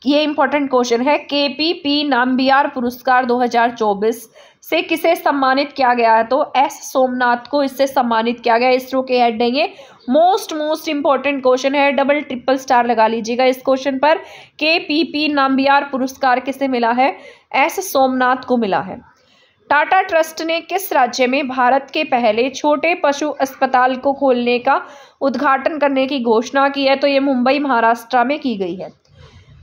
ये इंपॉर्टेंट क्वेश्चन है, KPP नाम्बियार पुरस्कार 2024 से किसे सम्मानित किया गया है, तो S सोमनाथ को इससे सम्मानित किया गया। इसरो के हेड है ये। मोस्ट इंपॉर्टेंट क्वेश्चन है, डबल ट्रिपल स्टार लगा लीजिएगा इस क्वेश्चन पर। KPP नाम्बियार पुरस्कार किसे मिला है, S सोमनाथ को मिला है। टाटा ट्रस्ट ने किस राज्य में भारत के पहले छोटे पशु अस्पताल को खोलने का उद्घाटन करने की घोषणा की है, तो ये मुंबई महाराष्ट्र में की गई है।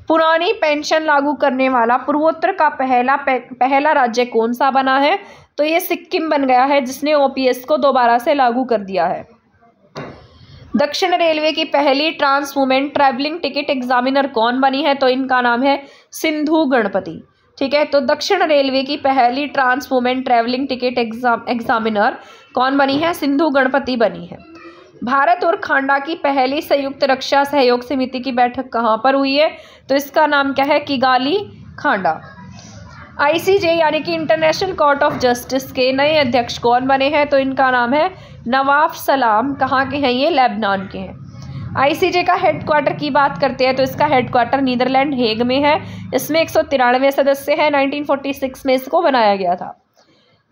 पुरानी पेंशन लागू करने वाला पूर्वोत्तर का पहला राज्य कौन सा बना है, तो ये सिक्किम बन गया है जिसने OPS को दोबारा से लागू कर दिया है। दक्षिण रेलवे की पहली trans women travelling ticket examiner कौन बनी है, तो इनका नाम है सिंधु गणपति। ठीक है, तो दक्षिण रेलवे की पहली trans women travelling ticket examiner कौन बनी है, सिंधु गणपति बनी है। भारत और खांडा की पहली संयुक्त रक्षा सहयोग समिति की बैठक कहाँ पर हुई है, तो इसका नाम क्या है, किगाली खांडा। ICJ यानी कि इंटरनेशनल कोर्ट ऑफ जस्टिस के नए अध्यक्ष कौन बने हैं, तो इनका नाम है नवाफ सलाम। कहाँ के हैं ये, लेबनान के हैं। ICJ का हेडक्वार्टर की बात करते हैं तो इसका हेडक्वार्टर नीदरलैंड हेग में है। इसमें 193 सदस्य हैं। 1946 में इसको बनाया गया था।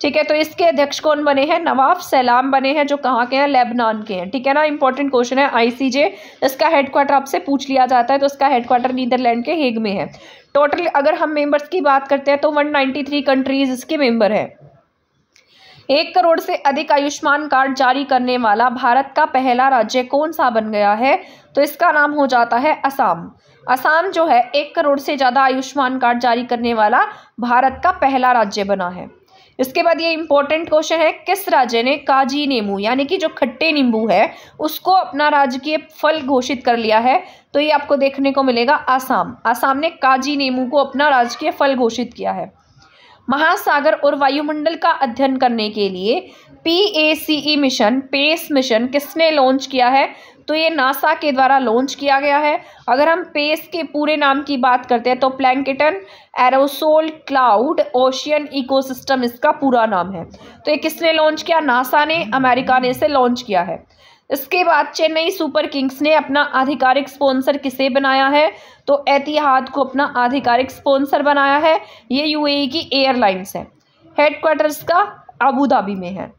ठीक है, तो इसके अध्यक्ष कौन बने हैं, नवाफ सलाम बने हैं, जो कहाँ के हैं, लेबनान के हैं। ठीक है ना, इंपॉर्टेंट क्वेश्चन है ICJ। इसका हेडक्वार्टर आपसे पूछ लिया जाता है तो इसका हेडक्वार्टर नीदरलैंड के हेग में है। टोटल अगर हम मेंबर्स की बात करते हैं तो 193 कंट्रीज इसके मेंबर है। 1 करोड़ से अधिक आयुष्मान कार्ड जारी करने वाला भारत का पहला राज्य कौन सा बन गया है, तो इसका नाम हो जाता है असम। असम जो है 1 करोड़ से ज़्यादा आयुष्मान कार्ड जारी करने वाला भारत का पहला राज्य बना है। इसके बाद ये इंपॉर्टेंट क्वेश्चन है, किस राज्य ने काजी नींबू यानी कि जो खट्टे नींबू है उसको अपना राजकीय फल घोषित कर लिया है, तो ये आपको देखने को मिलेगा असम। असम ने काजी नींबू को अपना राजकीय फल घोषित किया है। महासागर और वायुमंडल का अध्ययन करने के लिए PACE मिशन, पेस मिशन किसने लॉन्च किया है, तो ये नासा के द्वारा लॉन्च किया गया है। अगर हम पेस के पूरे नाम की बात करते हैं तो plankton aerosol cloud ocean ecosystem इसका पूरा नाम है। तो ये किसने लॉन्च किया, नासा ने, अमेरिका ने इसे लॉन्च किया है। इसके बाद चेन्नई सुपर किंग्स ने अपना आधिकारिक स्पॉन्सर किसे बनाया है, तो एतिहाद को अपना आधिकारिक स्पॉन्सर बनाया है। ये UAE की एयरलाइंस है। हेडक्वार्टर्स का अबू धाबी में है।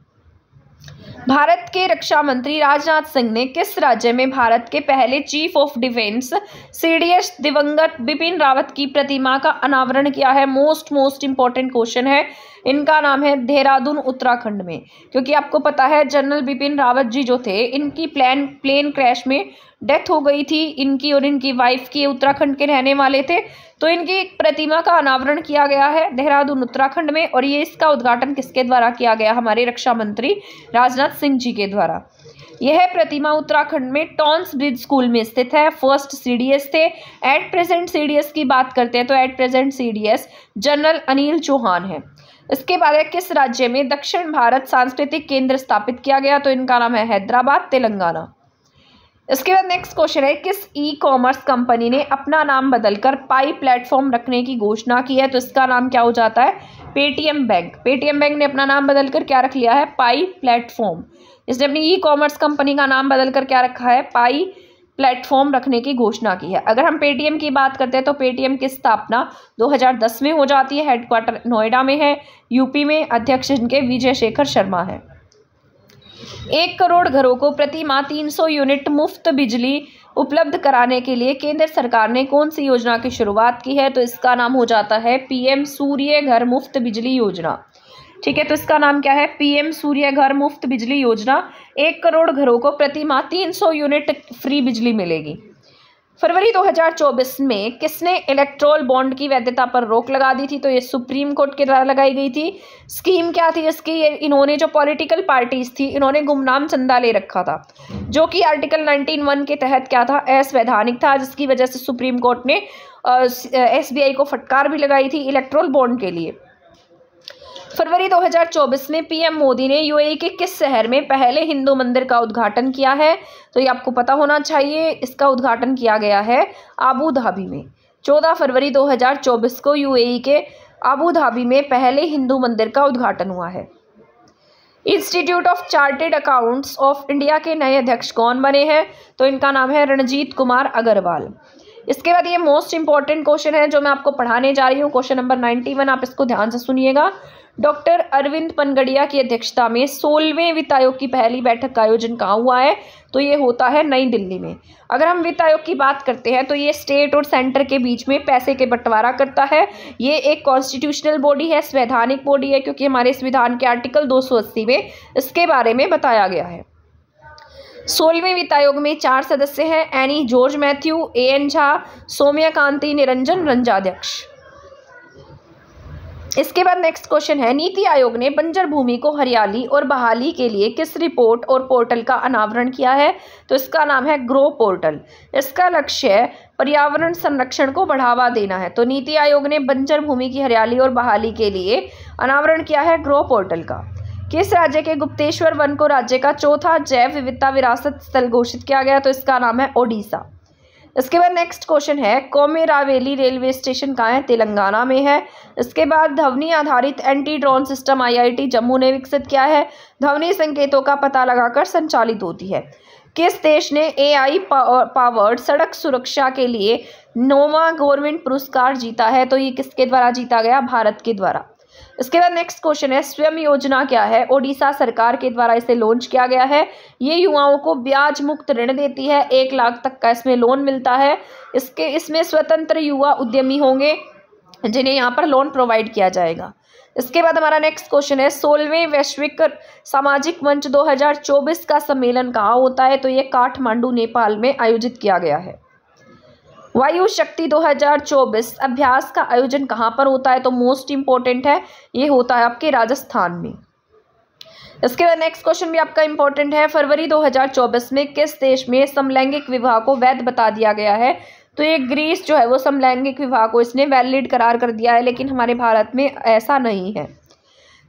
भारत के रक्षा मंत्री राजनाथ सिंह ने किस राज्य में भारत के पहले चीफ ऑफ डिफेंस सीडीएस दिवंगत बिपिन रावत की प्रतिमा का अनावरण किया है? मोस्ट इंपॉर्टेंट क्वेश्चन है। इनका नाम है देहरादून उत्तराखंड में, क्योंकि आपको पता है जनरल बिपिन रावत जी जो थे इनकी प्लेन क्रैश में डेथ हो गई थी इनकी और इनकी वाइफ की। उत्तराखंड के रहने वाले थे, तो इनकी एक प्रतिमा का अनावरण किया गया है देहरादून उत्तराखंड में। और ये इसका उद्घाटन किसके द्वारा किया गया? हमारे रक्षा मंत्री राजनाथ सिंह जी के द्वारा। यह प्रतिमा उत्तराखंड में टॉन्स ब्रिज स्कूल में स्थित है। फर्स्ट सीडीएस थे। एट प्रेजेंट सीडीएस की बात करते हैं तो at present CDS general Anil Chauhan है। इसके बाद है किस राज्य में दक्षिण भारत सांस्कृतिक केंद्र स्थापित किया गया? तो इनका नाम है हैदराबाद, तेलंगाना। इसके बाद नेक्स्ट क्वेश्चन है किस ई कॉमर्स कंपनी ने अपना नाम बदलकर पाई प्लेटफॉर्म रखने की घोषणा की है? तो इसका नाम क्या हो जाता है? Paytm bank. पेटीएम बैंक ने अपना नाम बदलकर क्या रख लिया है? पाई प्लेटफॉर्म। इसने अपनी ई कॉमर्स कंपनी का नाम बदलकर क्या रखा है? पाई प्लेटफॉर्म रखने की घोषणा की है। अगर हम पेटीएम की बात करते हैं तो पेटीएम की स्थापना 2010 में हो जाती है। हेडक्वार्टर नोएडा में है, यूपी में। अध्यक्ष इनके विजय शेखर शर्मा है। 1 करोड़ घरों को प्रति माह 300 यूनिट मुफ्त बिजली उपलब्ध कराने के लिए केंद्र सरकार ने कौन सी योजना की शुरुआत की है? तो इसका नाम हो जाता है पीएम सूर्य घर मुफ्त बिजली योजना। ठीक है, तो इसका नाम क्या है? पीएम सूर्य घर मुफ्त बिजली योजना। 1 करोड़ घरों को प्रति माह 300 यूनिट फ्री बिजली मिलेगी। फरवरी 2024 में किसने इलेक्ट्रोल बॉन्ड की वैधता पर रोक लगा दी थी? तो ये सुप्रीम कोर्ट के द्वारा लगाई गई थी। स्कीम क्या थी इसकी? इन्होंने जो पॉलिटिकल पार्टीज थी इन्होंने गुमनाम चंदा ले रखा था, जो कि आर्टिकल 19(1) के तहत क्या था? असवैधानिक था, जिसकी वजह से सुप्रीम कोर्ट ने एसबीआई को फटकार भी लगाई थी इलेक्ट्रोल बॉन्ड के लिए। फरवरी 2024 में पीएम मोदी ने यूएई के किस शहर में पहले हिंदू मंदिर का उद्घाटन किया है? तो ये आपको पता होना चाहिए। इसका उद्घाटन किया गया है आबू धाबी में। 14 फरवरी 2024 को यूएई के आबू धाबी में पहले हिंदू मंदिर का उद्घाटन हुआ है। Institute of chartered accounts of India के नए अध्यक्ष कौन बने हैं? तो इनका नाम है रणजीत कुमार अग्रवाल। इसके बाद ये मोस्ट इंपॉर्टेंट क्वेश्चन है जो मैं आपको पढ़ाने जा रही हूँ, क्वेश्चन नंबर 91। आप इसको ध्यान से सुनिएगा। डॉक्टर अरविंद पनगड़िया की अध्यक्षता में 16वें वित्त आयोग की पहली बैठक का आयोजन कहाँ हुआ है? तो ये होता है नई दिल्ली में। अगर हम वित्त आयोग की बात करते हैं तो ये स्टेट और सेंटर के बीच में पैसे के बंटवारा करता है। ये एक कॉन्स्टिट्यूशनल बॉडी है, संवैधानिक बॉडी है, क्योंकि हमारे संविधान के आर्टिकल 280 में इसके बारे में बताया गया है। 16वें वित्त आयोग में 4 सदस्य हैं, Annie George Mathew, A N Jha, Soumyakanti Niranjan Rajadhyaksha. इसके बाद नेक्स्ट क्वेश्चन है नीति आयोग ने बंजर भूमि को हरियाली और बहाली के लिए किस रिपोर्ट और पोर्टल का अनावरण किया है? तो इसका नाम है ग्रो पोर्टल। इसका लक्ष्य पर्यावरण संरक्षण को बढ़ावा देना है। तो नीति आयोग ने बंजर भूमि की हरियाली और बहाली के लिए अनावरण किया है ग्रो पोर्टल का। किस राज्य के गुप्तेश्वर वन को राज्य का चौथा जैव विविधता विरासत स्थल घोषित किया गया? तो इसका नाम है ओडिशा। इसके बाद नेक्स्ट क्वेश्चन है कोमेरावेली रेलवे स्टेशन कहाँ है? तेलंगाना में है। इसके बाद ध्वनि आधारित anti drone system IIT Jammu ने विकसित किया है। ध्वनि संकेतों का पता लगाकर संचालित होती है। किस देश ने एआई पावर्ड सड़क सुरक्षा के लिए 9वां गवर्नमेंट पुरस्कार जीता है? तो ये किसके द्वारा जीता गया? भारत के द्वारा। इसके बाद नेक्स्ट क्वेश्चन है स्वयं योजना क्या है? ओडिशा सरकार के द्वारा इसे लॉन्च किया गया है। ये युवाओं को ब्याज मुक्त ऋण देती है। 1 लाख तक का इसमें लोन मिलता है। इसमें स्वतंत्र युवा उद्यमी होंगे जिन्हें यहाँ पर लोन प्रोवाइड किया जाएगा। इसके बाद हमारा नेक्स्ट क्वेश्चन है 16वें वैश्विक सामाजिक मंच 2024 का सम्मेलन कहाँ होता है? तो ये काठमांडू नेपाल में आयोजित किया गया है। वायु शक्ति 2024 अभ्यास का आयोजन कहाँ पर होता है? तो मोस्ट इंपॉर्टेंट है, ये होता है आपके राजस्थान में। इसके बाद नेक्स्ट क्वेश्चन भी आपका इंपॉर्टेंट है। फरवरी 2024 में किस देश में समलैंगिक विवाह को वैध बता दिया गया है? तो ये ग्रीस जो है वो समलैंगिक विवाह को इसने वैलिड करार कर दिया है, लेकिन हमारे भारत में ऐसा नहीं है।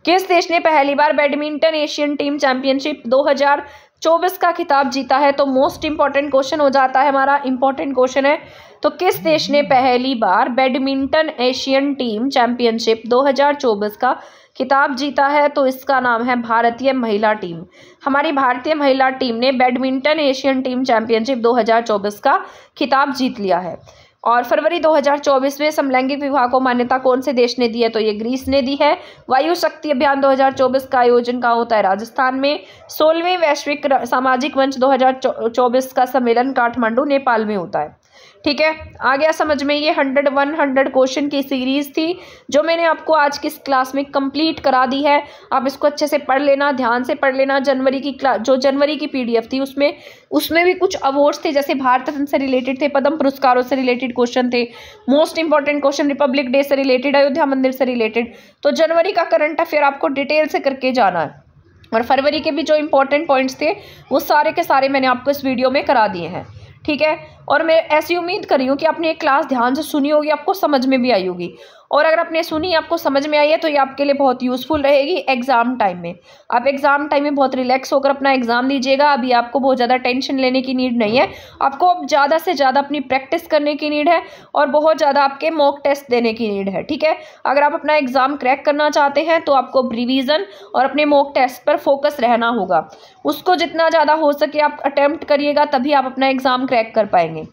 किस देश ने पहली बार बैडमिंटन एशियन टीम चैंपियनशिप 2024 का खिताब जीता है? तो मोस्ट इंपॉर्टेंट क्वेश्चन हो जाता है हमारा, इंपॉर्टेंट क्वेश्चन है। तो किस देश ने पहली बार बैडमिंटन एशियन टीम चैंपियनशिप 2024 का खिताब जीता है? तो इसका नाम है भारतीय महिला टीम। हमारी भारतीय महिला टीम ने बैडमिंटन एशियन टीम चैंपियनशिप 2024 का खिताब जीत लिया है। और फरवरी 2024 में समलैंगिक विवाह को मान्यता कौन से देश ने दी है? तो ये ग्रीस ने दी है। वायु शक्ति अभियान 2024 का आयोजन कहाँ होता है? राजस्थान में। 16वें वैश्विक सामाजिक मंच 2024 का सम्मेलन काठमांडू नेपाल में होता है। ठीक है, आ गया समझ में। ये 100 क्वेश्चन की सीरीज थी जो मैंने आपको आज की इस क्लास में कंप्लीट करा दी है। आप इसको अच्छे से पढ़ लेना, ध्यान से पढ़ लेना। जनवरी की क्लास, जो जनवरी की पीडीएफ थी, उसमें भी कुछ अवार्ड्स थे, जैसे भारत रत्न से रिलेटेड थे, पद्म पुरस्कारों से रिलेटेड क्वेश्चन थे, most important question Republic day से रिलेटेड, अयोध्या मंदिर से रिलेटेड। तो जनवरी का करंट अफेयर आपको डिटेल से करके जाना है। और फरवरी के भी जो इंपॉर्टेंट पॉइंट्स थे वो सारे के सारे मैंने आपको इस वीडियो में करा दिए हैं। ठीक है, और मैं ऐसी उम्मीद कर रही हूँ कि आपने ये क्लास ध्यान से सुनी होगी, आपको समझ में भी आई होगी। और अगर आपने सुनी, आपको समझ में आई है, तो ये आपके लिए बहुत यूज़फुल रहेगी एग्जाम टाइम में। आप एग्जाम टाइम में बहुत रिलैक्स होकर अपना एग्जाम दीजिएगा। अभी आपको बहुत ज़्यादा टेंशन लेने की नीड नहीं है। आपको अब ज़्यादा से ज़्यादा अपनी प्रैक्टिस करने की नीड है और बहुत ज़्यादा आपके मॉक टेस्ट देने की नीड है। ठीक है, अगर आप अपना एग्जाम क्रैक करना चाहते हैं तो आपको रिवीजन और अपने मॉक टेस्ट पर फोकस रहना होगा। उसको जितना ज़्यादा हो सके आप अटेम्प्ट करिएगा, तभी आप अपना एग्जाम क्रैक कर पाएंगे।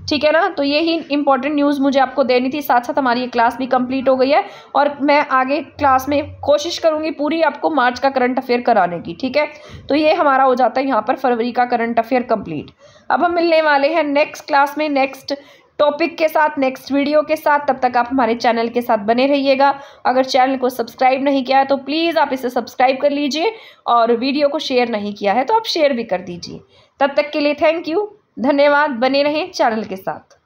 ठीक है ना। तो यही इंपॉर्टेंट न्यूज़ मुझे आपको देनी थी। साथ साथ हमारी ये क्लास भी कंप्लीट हो गई है और मैं आगे क्लास में कोशिश करूंगी पूरी आपको मार्च का करंट अफेयर कराने की। ठीक है, तो ये हमारा हो जाता है यहाँ पर फरवरी का करंट अफेयर कंप्लीट। अब हम मिलने वाले हैं नेक्स्ट क्लास में, नेक्स्ट टॉपिक के साथ, नेक्स्ट वीडियो के साथ। तब तक आप हमारे चैनल के साथ बने रहिएगा। अगर चैनल को सब्सक्राइब नहीं किया है तो प्लीज़ आप इसे सब्सक्राइब कर लीजिए, और वीडियो को शेयर नहीं किया है तो आप शेयर भी कर दीजिए। तब तक के लिए थैंक यू, धन्यवाद। बने रहें चैनल के साथ।